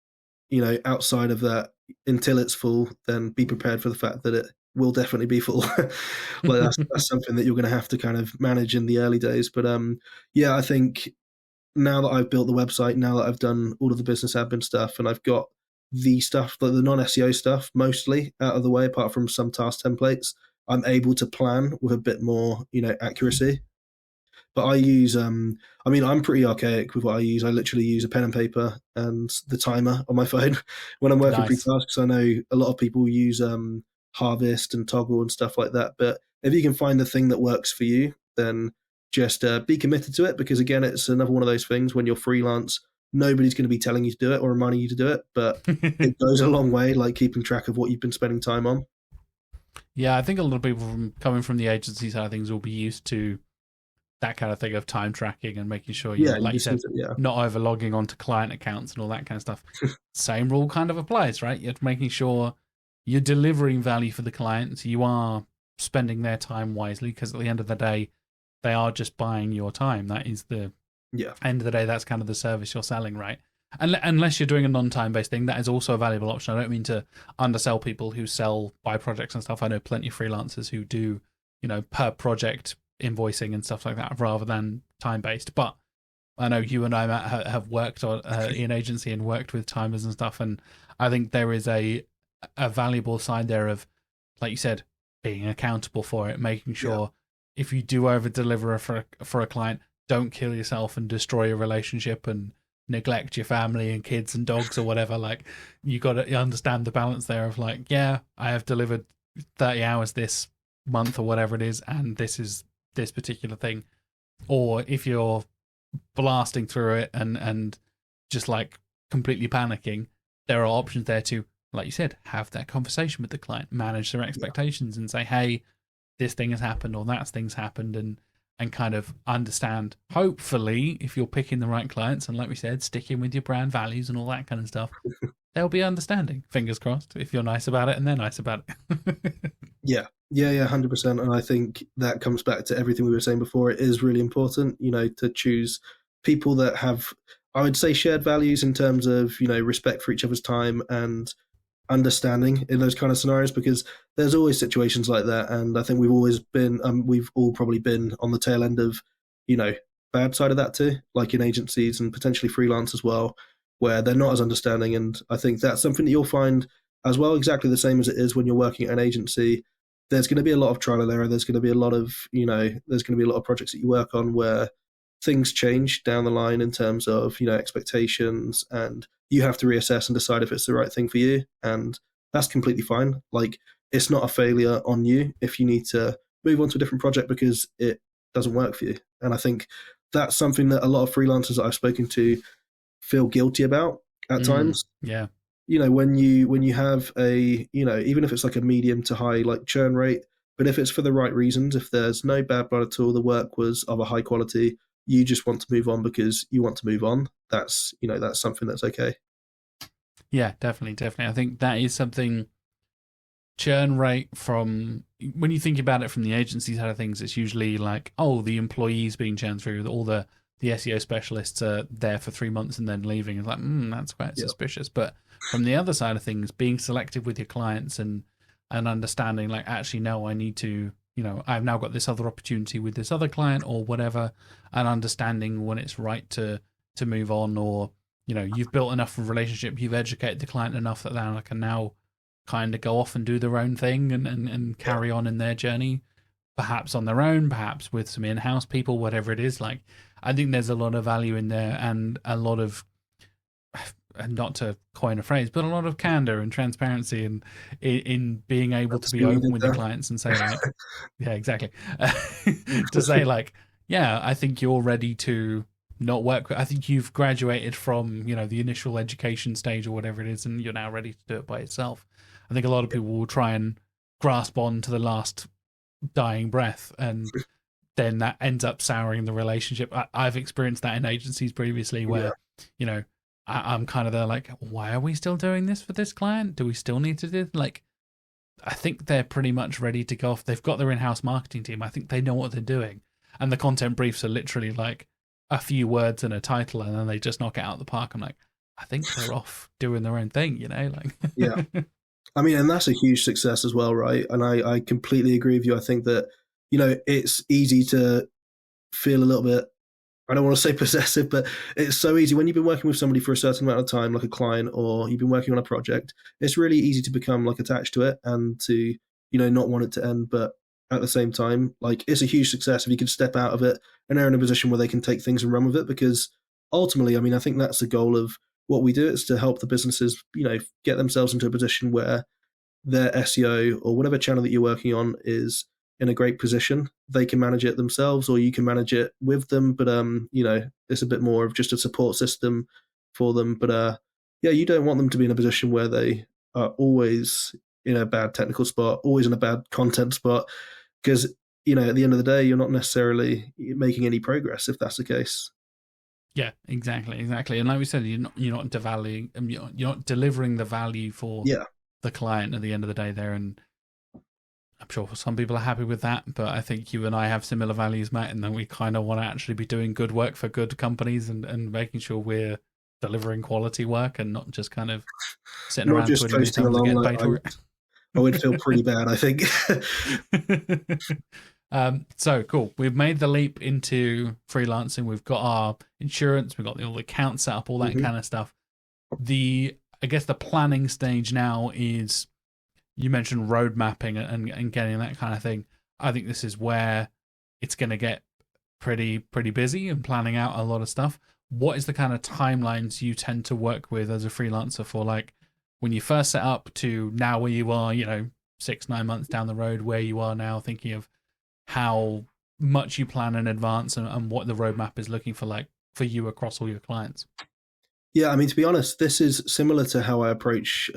outside of that, until it's full, then be prepared for the fact that it will definitely be full. Like that's something that you're going to have to kind of manage in the early days. But yeah, I think now that I've built the website, now that I've done all of the business admin stuff, and I've got the stuff, the non-SEO stuff, mostly out of the way, apart from some task templates, I'm able to plan with a bit more, accuracy. But I use, I mean, I'm pretty archaic with what I use. I literally use a pen and paper and the timer on my phone when I'm working through tasks. I know a lot of people use Harvest and Toggle and stuff like that. But if you can find the thing that works for you, then just be committed to it. Because again, it's another one of those things when you're freelance, nobody's going to be telling you to do it or reminding you to do it. But it goes a long way, like keeping track of what you've been spending time on. Yeah, I think a lot of people coming from the agency side of things will be used to that kind of thing of time tracking and making sure like you said, not overlogging onto client accounts and all that kind of stuff. Same rule kind of applies, right? You're making sure you're delivering value for the clients. You are spending their time wisely because at the end of the day, they are just buying your time. That is the end of the day. That's kind of the service you're selling, right? Unless you're doing a non-time based thing, that is also a valuable option. I don't mean to undersell people who sell by projects and stuff. I know plenty of freelancers who do, per project invoicing and stuff like that rather than time based. But I know you and I, Matt, have worked on in agency and worked with timers and stuff, and I think there is a valuable side there of, like you said, being accountable for it, making sure if you do over deliver for a client, don't kill yourself and destroy a relationship and neglect your family and kids and dogs or whatever. Like, you got to understand the balance there of like, yeah, I have delivered 30 hours this month or whatever it is, and this is this particular thing. Or if you're blasting through it and just like completely panicking, there are options there to, like you said, have that conversation with the client, manage their expectations and say, hey, this thing has happened or that thing's happened, and kind of understand, hopefully, if you're picking the right clients and, like we said, sticking with your brand values and all that kind of stuff, they'll be understanding, fingers crossed, if you're nice about it and they're nice about it. Yeah, 100%. And I think that comes back to everything we were saying before. It is really important, to choose people that have, I would say, shared values in terms of, respect for each other's time and understanding in those kind of scenarios, because there's always situations like that. And I think we've all probably been on the tail end of, bad side of that too, like in agencies and potentially freelance as well, where they're not as understanding. And I think that's something that you'll find as well, exactly the same as it is when you're working at an agency. There's going to be a lot of trial and error. There's going to be a lot of, there's going to be a lot of projects that you work on where things change down the line in terms of, expectations, and you have to reassess and decide if it's the right thing for you. And that's completely fine. Like, it's not a failure on you if you need to move on to a different project because it doesn't work for you. And I think that's something that a lot of freelancers that I've spoken to feel guilty about at times. Yeah. When you have a, even if it's like a medium to high like churn rate, but if it's for the right reasons, if there's no bad blood at all, the work was of a high quality, you just want to move on because you want to move on, that's something that's okay. Yeah, definitely. I think that is something. Churn rate, from when you think about it from the agency side of things, it's usually like, oh, the employees being churned through, all the SEO specialists are there for 3 months and then leaving. It's like, that's quite suspicious. But from the other side of things, being selective with your clients and understanding, like, actually, no, I need to, I've now got this other opportunity with this other client or whatever, and understanding when it's right to move on, or, you've built enough of a relationship, you've educated the client enough that they can now kind of go off and do their own thing and carry on in their journey, perhaps on their own, perhaps with some in-house people, whatever it is. Like, I think there's a lot of value in there, and a lot of, not to coin a phrase, but a lot of candor and transparency and in being able to be open with your clients and say, like, yeah, exactly. To say, like, yeah, I think you're ready to not work. I think you've graduated from, the initial education stage or whatever it is, and you're now ready to do it by yourself. I think a lot of people will try and grasp on to the last dying breath, and then that ends up souring the relationship. I've experienced that in agencies previously where, I'm kind of there like, why are we still doing this for this client? Do we still need to do, like, I think they're pretty much ready to go off. They've got their in-house marketing team. I think they know what they're doing. And the content briefs are literally like a few words and a title, and then they just knock it out of the park. I'm like, I think they're off doing their own thing, like. Yeah. I mean, and that's a huge success as well, right? And I completely agree with you. I think that, it's easy to feel a little bit, I don't want to say possessive, but it's so easy when you've been working with somebody for a certain amount of time, like a client, or you've been working on a project, it's really easy to become like attached to it and to, not want it to end. But at the same time, like, it's a huge success if you can step out of it and they're in a position where they can take things and run with it, because ultimately, I mean, I think that's the goal of what we do, is to help the businesses, get themselves into a position where their SEO or whatever channel that you're working on is in a great position. They can manage it themselves, or you can manage it with them. But, it's a bit more of just a support system for them. But, you don't want them to be in a position where they are always in a bad technical spot, always in a bad content spot, because, at the end of the day, you're not necessarily making any progress if that's the case. Yeah, exactly. And like we said, you're not devaluing, you're not delivering the value for the client at the end of the day there. And I'm sure some people are happy with that, but I think you and I have similar values, Matt, and then we kind of want to actually be doing good work for good companies and making sure we're delivering quality work and not just kind of sitting Not around just twiddling your coasting thumbs and along. getting Like, paid for I would feel pretty bad, I think. it. So cool. We've made the leap into freelancing. We've got our insurance. We've got all the accounts set up, all that kind of stuff. I guess the planning stage now is, you mentioned road mapping and getting that kind of thing. I think this is where it's going to get pretty busy and planning out a lot of stuff. What is the kind of timelines you tend to work with as a freelancer for, like, when you first set up to now where you are, 6-9 months down the road, where you are now, thinking of how much you plan in advance and what the roadmap is looking for, like, for you across all your clients? Yeah, I mean, to be honest, this is similar to how I approach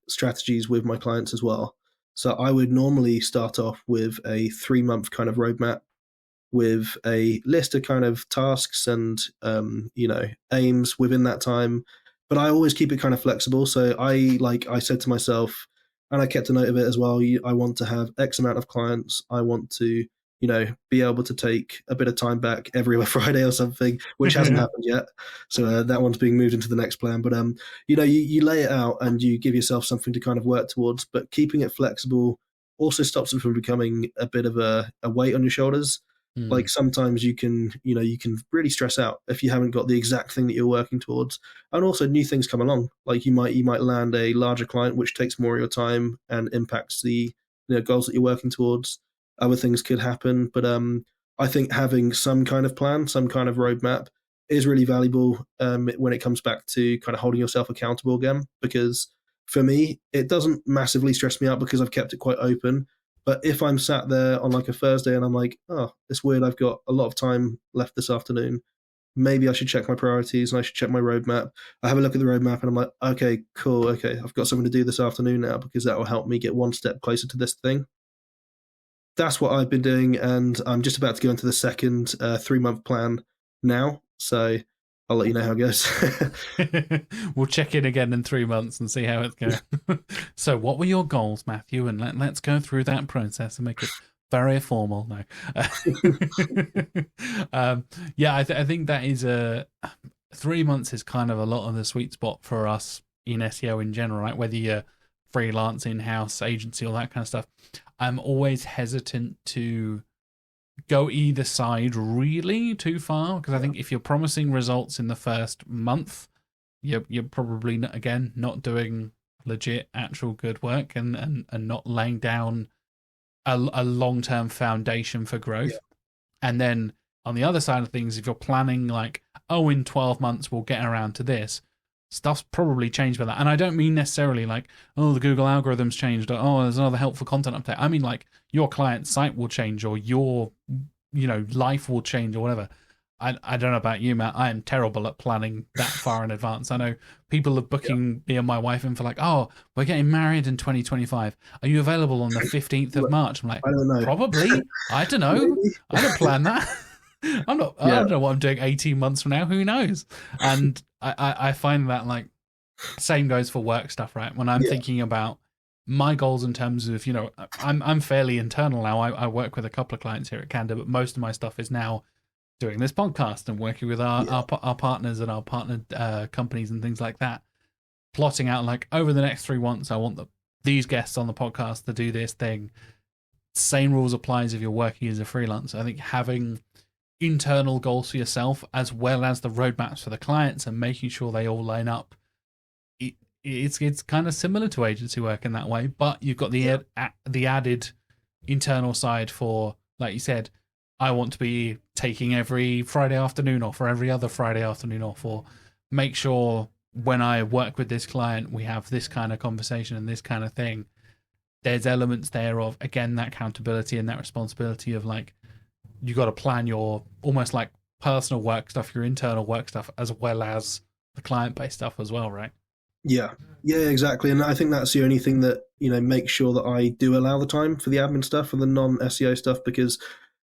strategies with my clients as well. So I would normally start off with a 3-month kind of roadmap with a list of kind of tasks and aims within that time. But I always keep it kind of flexible. So I said to myself, and I kept a note of it as well. I want to have X amount of clients. I want to be able to take a bit of time back every other Friday or something, which hasn't happened yet. So that one's being moved into the next plan. But you lay it out and you give yourself something to kind of work towards. But keeping it flexible also stops it from becoming a bit of a weight on your shoulders. Like sometimes you can really stress out if you haven't got the exact thing that you're working towards. And also new things come along. Like you might land a larger client, which takes more of your time and impacts the goals that you're working towards. Other things could happen. But I think having some kind of plan, some kind of roadmap is really valuable when it comes back to kind of holding yourself accountable again. Because for me, it doesn't massively stress me out because I've kept it quite open. But if I'm sat there on like a Thursday and I'm like, oh, it's weird, I've got a lot of time left this afternoon, maybe I should check my priorities and I should check my roadmap. I have a look at the roadmap and I'm like, okay, cool. Okay, I've got something to do this afternoon now because that will help me get one step closer to this thing. That's what I've been doing. And I'm just about to go into the second 3-month plan now. So I'll let you know how it goes. We'll check in again in 3 months and see how it's going. So what were your goals, Matthew? And let's go through that process and make it very formal. No. Yeah, I think that is 3 months is kind of a lot of the sweet spot for us in SEO in general, right? Whether you're freelance, in-house, agency, all that kind of stuff. I'm always hesitant to go either side really too far, because I think if you're promising results in the first month, you're probably not doing legit actual good work and not laying down a long-term foundation for growth. Yeah. And then on the other side of things, if you're planning like, oh, in 12 months we'll get around to this, stuff's probably changed by that. And I don't mean necessarily like, oh, the Google algorithm's changed, or oh, there's another helpful content update. I mean like your client's site will change, or your life will change, or whatever. I don't know about you, Matt. I am terrible at planning that far in advance. I know people are booking me and my wife in for like, oh, we're getting married in 2025. Are you available on the 15th of March? I'm like, I don't know. Probably. I don't know. I don't plan that. I'm not. Yeah. I don't know what I'm doing 18 months from now. Who knows? And I find that like same goes for work stuff, right? When I'm thinking about my goals in terms of, I'm fairly internal now. I work with a couple of clients here at Canada, but most of my stuff is now doing this podcast and working with our partners and our partnered companies and things like that. Plotting out like over the next 3 months, I want these guests on the podcast to do this thing. Same rules applies if you're working as a freelancer. I think having internal goals for yourself as well as the roadmaps for the clients and making sure they all line up, it's kind of similar to agency work in that way, but you've got the added internal side for, like you said, I want to be taking every Friday afternoon off or every other Friday afternoon off, or make sure when I work with this client we have this kind of conversation and this kind of thing. There's elements there of, again, that accountability and that responsibility of like, you got to plan your almost like personal work stuff, your internal work stuff, as well as the client-based stuff as well, right? Yeah, exactly. And I think that's the only thing that, makes sure that I do allow the time for the admin stuff and the non-SEO stuff, because,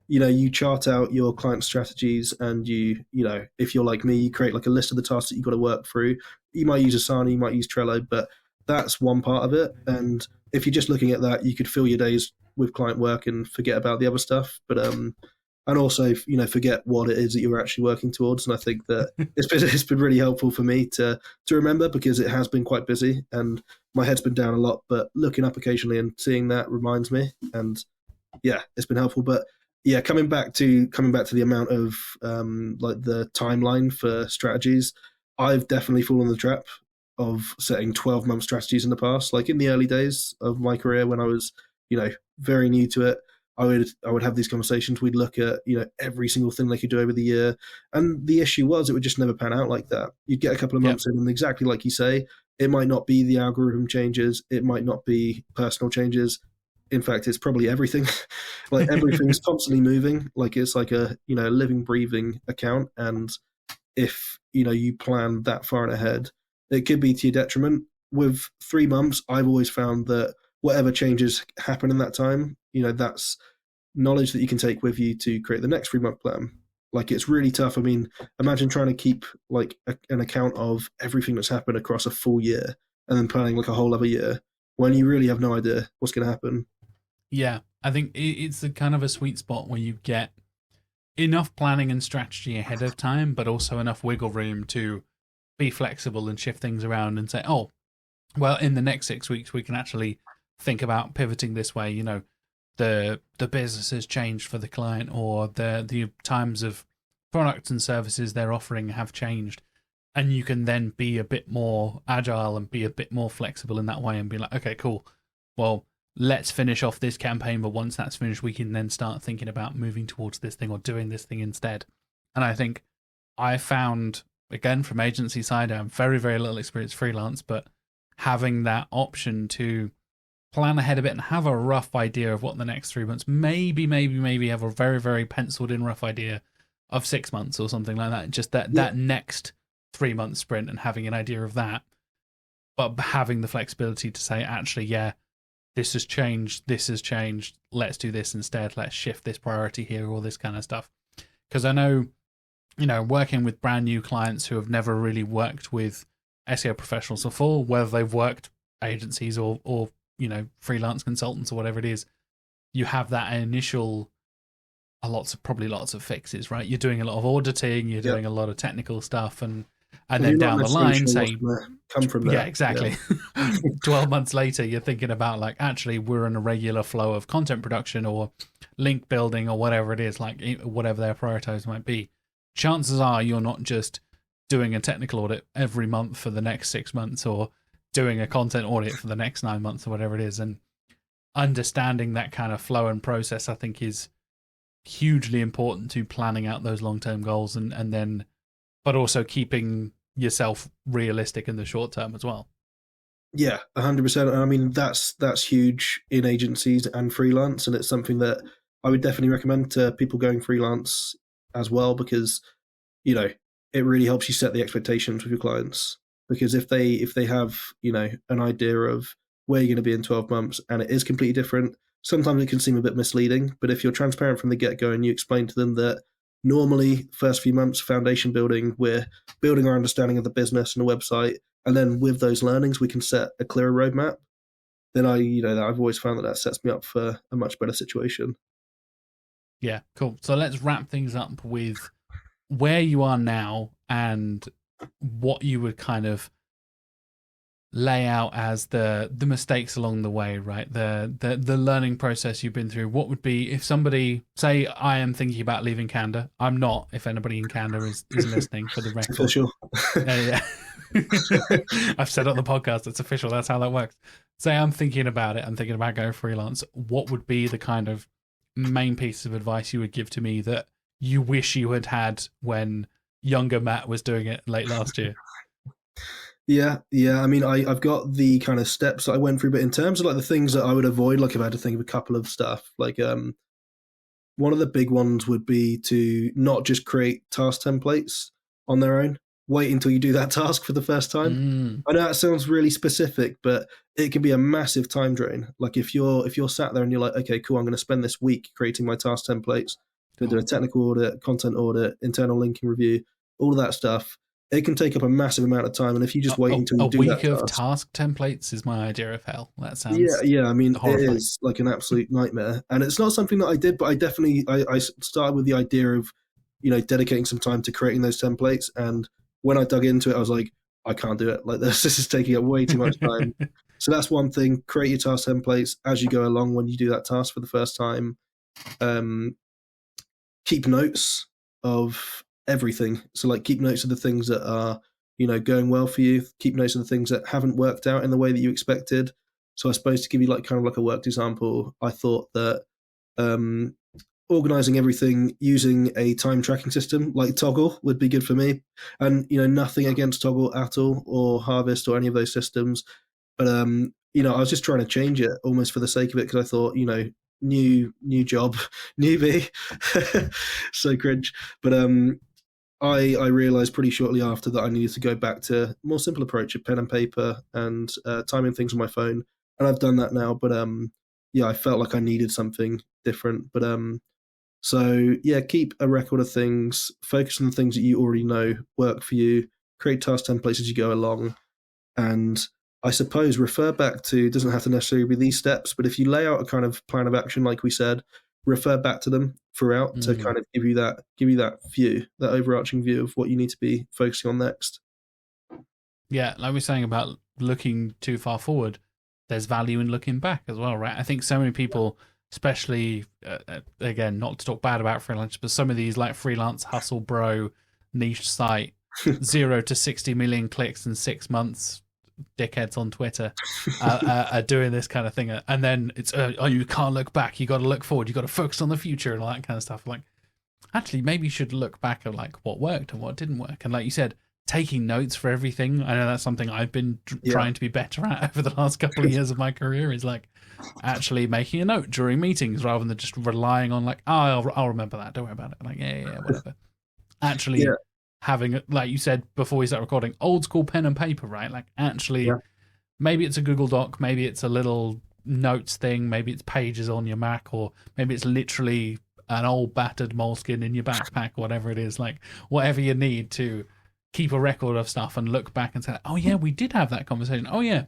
you chart out your client strategies and if you're like me, you create like a list of the tasks that you've got to work through. You might use Asana, you might use Trello, but that's one part of it. And if you're just looking at that, you could fill your days with client work and forget about the other stuff. But and also, forget what it is that you're actually working towards. And I think that it's been really helpful for me to remember, because it has been quite busy and my head's been down a lot, but looking up occasionally and seeing that reminds me. And yeah, it's been helpful. But yeah, coming back to the amount of like the timeline for strategies, I've definitely fallen the trap of setting 12-month strategies in the past. Like in the early days of my career, when I was, very new to it, I would have these conversations. We'd look at, every single thing they could do over the year. And the issue was, it would just never pan out like that. You'd get a couple of months in, and exactly like you say, it might not be the algorithm changes. It might not be personal changes. In fact, it's probably everything. Like everything's constantly moving. Like it's like a, living, breathing account. And if, you plan that far ahead, it could be to your detriment. With 3 months, I've always found that whatever changes happen in that time, that's knowledge that you can take with you to create the next 3-month plan. Like it's really tough. I mean, imagine trying to keep like an account of everything that's happened across a full year and then planning like a whole other year when you really have no idea what's going to happen. Yeah, I think it's the kind of a sweet spot where you get enough planning and strategy ahead of time, but also enough wiggle room to be flexible and shift things around and say, oh, well, in the next 6 weeks, we can actually think about pivoting this way. The business has changed for the client, or the times of products and services they're offering have changed. And you can then be a bit more agile and be a bit more flexible in that way and be like, okay, cool. Well, let's finish off this campaign, but once that's finished, we can then start thinking about moving towards this thing or doing this thing instead. And I think I found, again, from agency side, I have very, very little experience freelance, but having that option to plan ahead a bit and have a rough idea of what the next 3 months, maybe have a very, very penciled in rough idea of 6 months or something like that. Just that next 3 month sprint and having an idea of that, but having the flexibility to say, actually, yeah, this has changed, let's do this instead, let's shift this priority here, all this kind of stuff. Because I know, working with brand new clients who have never really worked with SEO professionals before, whether they've worked agencies or freelance consultants or whatever it is, you have that initial lots of fixes, right? You're doing a lot of auditing, you're doing a lot of technical stuff, and then down the line, say, come from there. Yeah, exactly. Yeah. 12 months later, you're thinking about like, actually, we're in a regular flow of content production or link building or whatever it is, like whatever their priorities might be. Chances are you're not just doing a technical audit every month for the next 6 months, or doing a content audit for the next 9 months, or whatever it is. And understanding that kind of flow and process, I think, is hugely important to planning out those long-term goals, and then, but also keeping yourself realistic in the short term as well. Yeah, 100%. I mean, that's huge in agencies and freelance, and it's something that I would definitely recommend to people going freelance as well, because it really helps you set the expectations with your clients. Because if they have an idea of where you're going to be in 12 months and it is completely different, sometimes it can seem a bit misleading. But if you're transparent from the get-go and you explain to them that normally first few months foundation building, we're building our understanding of the business and the website, and then with those learnings we can set a clearer roadmap, then I've always found that sets me up for a much better situation. Yeah, cool. So let's wrap things up with where you are now and what you would kind of lay out as the mistakes along the way, right? The learning process you've been through. What would be, if somebody, say I am thinking about leaving Canada, I'm not, if anybody in Canada is listening, for the record. Official. Yeah. I've said it on the podcast, it's official, that's how that works. Say I'm thinking about it, I'm thinking about going freelance. What would be the kind of main piece of advice you would give to me that you wish you had had when younger Matt was doing it late last year? Yeah. I mean, I've got the kind of steps that I went through, but in terms of like the things that I would avoid, like if I had to think of a couple of stuff, like one of the big ones would be to not just create task templates on their own. Wait until you do that task for the first time. I know that sounds really specific, but it can be a massive time drain. Like if you're sat there and you're like, okay, cool, I'm going to spend this week creating my task templates, going to do a technical audit, content audit, internal linking review, all of that stuff. it can take up a massive amount of time. And if you just wait until A you do week that of task, task templates is my idea of hell. That yeah, sounds yeah. I mean, it horrifying. is like an absolute nightmare, and it's not something that I did, but I definitely I started with the idea of, dedicating some time to creating those templates. And when I dug into it, I was like, I can't do it like this. This is taking up way too much time. So that's one thing. Create your task templates as you go along when you do that task for the first time. Um, Keep notes of everything. So like keep notes of the things that are, going well for you. Keep notes of the things that haven't worked out in the way that you expected. So I suppose to give you like kind of like a worked example, I thought that um, organizing everything using a time tracking system like Toggle would be good for me. And nothing against Toggle at all or Harvest or any of those systems, but I was just trying to change it almost for the sake of it because I thought, new job, newbie, so cringe. But I realized pretty shortly after that I needed to go back to a more simple approach of pen and paper and timing things on my phone, and I've done that now. But yeah, I felt like I needed something different. But so yeah, keep a record of things, focus on the things that you already know work for you, create task templates as you go along, and I suppose refer back to, doesn't have to necessarily be these steps, but if you lay out a kind of plan of action, like we said, refer back to them throughout to kind of give you that view, that overarching view of what you need to be focusing on next. Yeah, like we're saying about looking too far forward, there's value in looking back as well, right? I think so many people, especially, again, not to talk bad about freelance, but some of these like freelance hustle bro niche site, 0 to 60 million clicks in 6 months, dickheads on Twitter are doing this kind of thing. And then it's, oh, you can't look back. You got to look forward. You got to focus on the future and all that kind of stuff. Like, actually, maybe you should look back at like what worked and what didn't work. And like you said, taking notes for everything. I know that's something I've been trying to be better at over the last couple of years of my career, is like actually making a note during meetings rather than just relying on like, oh, I'll remember that. Don't worry about it. Like, yeah, whatever. Actually having, like you said before we start recording, old school pen and paper, right? Like actually, maybe it's a Google Doc, maybe it's a little notes thing, maybe it's pages on your Mac, or maybe it's literally an old battered moleskin in your backpack, whatever it is. Like whatever you need to keep a record of stuff and look back and say, oh yeah, we did have that conversation. Oh yeah,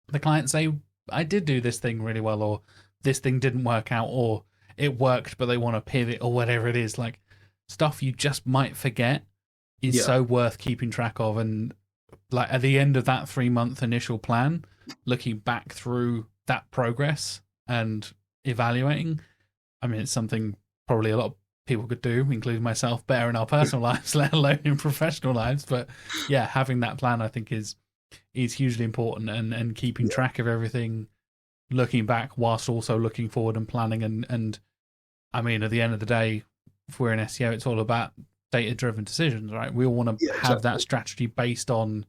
the client say I did do this thing really well, or this thing didn't work out, or it worked but they want to pivot, or whatever it is. Like stuff you just might forget is so worth keeping track of. And like at the end of that 3-month initial plan, looking back through that progress and evaluating, I mean, it's something probably a lot of people could do, including myself, better in our personal lives, let alone in professional lives. But yeah, having that plan, I think, is hugely important, and keeping track of everything, looking back whilst also looking forward and planning. And I mean, at the end of the day, if we're in SEO, it's all about data-driven decisions, right? We all want to have that strategy based on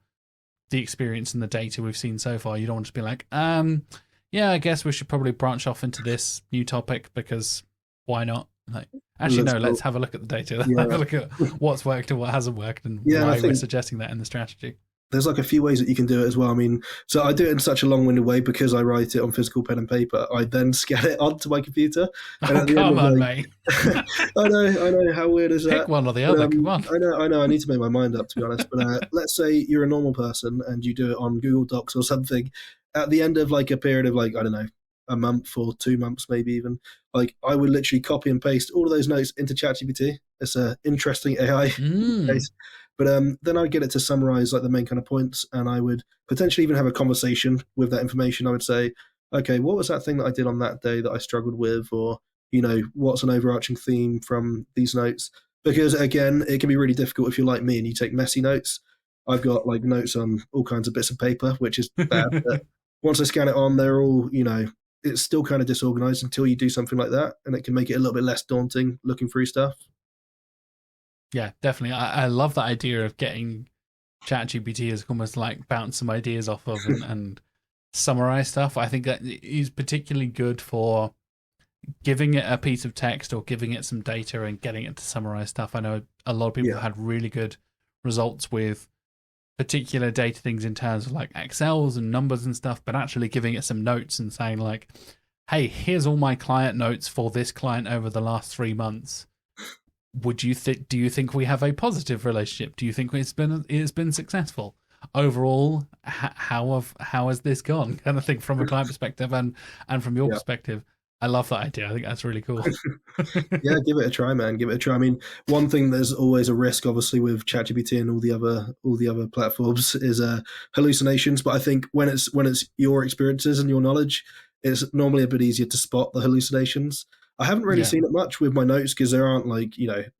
the experience and the data we've seen so far. You don't want to be like, yeah, I guess we should probably branch off into this new topic because why not? Like, actually, no, let's have a look at the data. Have a look at what's worked and what hasn't worked, and why we're suggesting that in the strategy. There's like a few ways that you can do it as well. I mean, so I do it in such a long-winded way because I write it on physical pen and paper. I then scan it onto my computer. And come on, mate. I know. How weird is that? Pick one or the other. Come on. I know. I need to make my mind up, to be honest. But let's say you're a normal person and you do it on Google Docs or something. At the end of like a period of like, I don't know, a month or 2 months, maybe even, like I would literally copy and paste all of those notes into ChatGPT. It's an interesting AI case. But then I'd get it to summarize like the main kind of points, and I would potentially even have a conversation with that information. I would say, okay, what was that thing that I did on that day that I struggled with? Or, what's an overarching theme from these notes? Because again, it can be really difficult if you're like me and you take messy notes. I've got like notes on all kinds of bits of paper, which is bad. But once I scan it on, they're all, it's still kind of disorganized until you do something like that, and it can make it a little bit less daunting looking through stuff. Yeah, definitely. I love that idea of getting ChatGPT as almost like bounce some ideas off of and summarize stuff. I think that is particularly good for giving it a piece of text or giving it some data and getting it to summarize stuff. I know a lot of people have had really good results with particular data things in terms of like Excels and numbers and stuff, but actually giving it some notes and saying like, hey, here's all my client notes for this client over the last 3 months. do you think we have a positive relationship? Do you think it's been successful overall? How has this gone? Kind of thing from a client perspective and from your perspective. I love that idea. I think that's really cool. Yeah, give it a try, man. Give it a try. I mean, one thing there's always a risk, obviously, with ChatGPT and all the other platforms is hallucinations. But I think when it's your experiences and your knowledge, it's normally a bit easier to spot the hallucinations. I haven't really seen it much with my notes because there aren't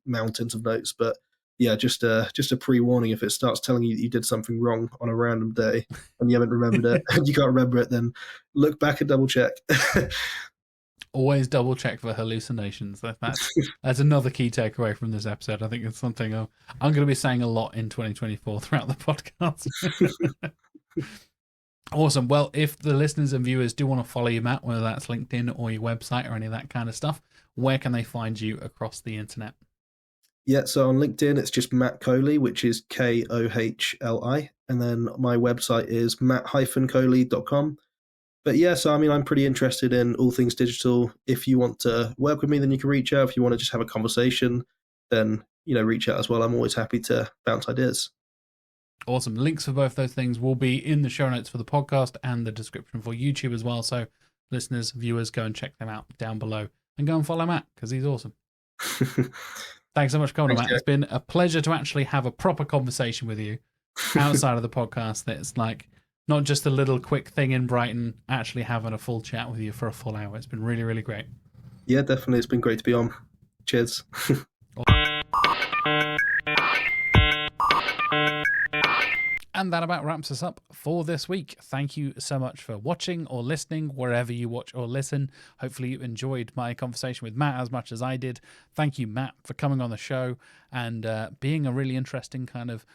mountains of notes. But yeah, just a pre-warning: if it starts telling you that you did something wrong on a random day and you haven't remembered it and you can't remember it, then look back and double check. Always double check for hallucinations. That's another key takeaway from this episode. I think it's something I'm going to be saying a lot in 2024 throughout the podcast. Awesome. Well, if the listeners and viewers do want to follow you, Matt, whether that's LinkedIn or your website or any of that kind of stuff, where can they find you across the internet? Yeah, so on LinkedIn, it's just Matt Kohli, which is Kohli. And then my website is matt-kohli.com. But yeah, so I mean, I'm pretty interested in all things digital. If you want to work with me, then you can reach out. If you want to just have a conversation, then, reach out as well. I'm always happy to bounce ideas. Awesome. Links for both those things will be in the show notes for the podcast and the description for YouTube as well. So listeners, viewers, go and check them out down below and go and follow Matt because he's awesome. Thanks so much for coming, Matt. It's been a pleasure to actually have a proper conversation with you outside of the podcast. That's like not just a little quick thing in Brighton, actually having a full chat with you for a full hour. It's been really, really great. Yeah, definitely. It's been great to be on. Cheers. And that about wraps us up for this week. Thank you so much for watching or listening, wherever you watch or listen. Hopefully you enjoyed my conversation with Matt as much as I did. Thank you, Matt, for coming on the show and being a really interesting kind of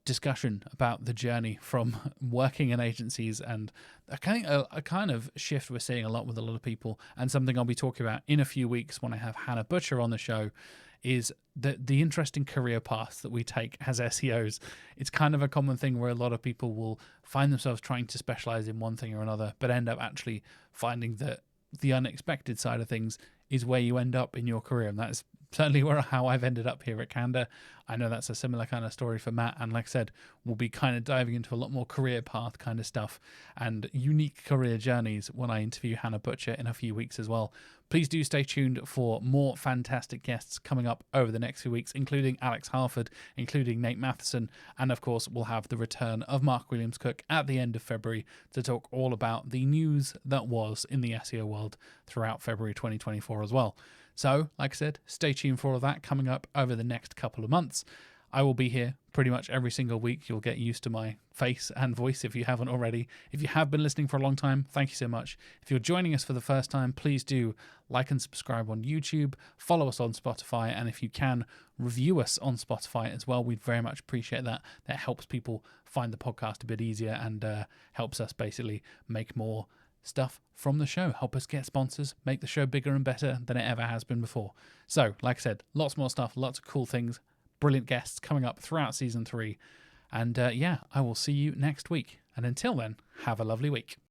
discussion about the journey from working in agencies and a kind of shift we're seeing a lot with a lot of people, and something I'll be talking about in a few weeks when I have Hannah Butcher on the show is the interesting career paths that we take as SEOs. It's kind of a common thing where a lot of people will find themselves trying to specialize in one thing or another, but end up actually finding that the unexpected side of things is where you end up in your career. And that's certainly how I've ended up here at Canada. I know that's a similar kind of story for Matt. And like I said, we'll be kind of diving into a lot more career path kind of stuff and unique career journeys when I interview Hannah Butcher in a few weeks as well. Please do stay tuned for more fantastic guests coming up over the next few weeks, including Alex Harford, including Nate Matheson, and of course we'll have the return of Mark Williams-Cook at the end of February to talk all about the news that was in the SEO world throughout February 2024 as well. So, like I said, stay tuned for all of that coming up over the next couple of months. I will be here pretty much every single week. You'll get used to my face and voice if you haven't already. If you have been listening for a long time, thank you so much. If you're joining us for the first time, please do like and subscribe on YouTube, follow us on Spotify, and if you can, review us on Spotify as well. We'd very much appreciate that. That helps people find the podcast a bit easier and helps us basically make more stuff from the show, help us get sponsors, make the show bigger and better than it ever has been before. So, like I said, lots more stuff, lots of cool things, brilliant guests coming up throughout season 3. And I will see you next week. And until then, have a lovely week.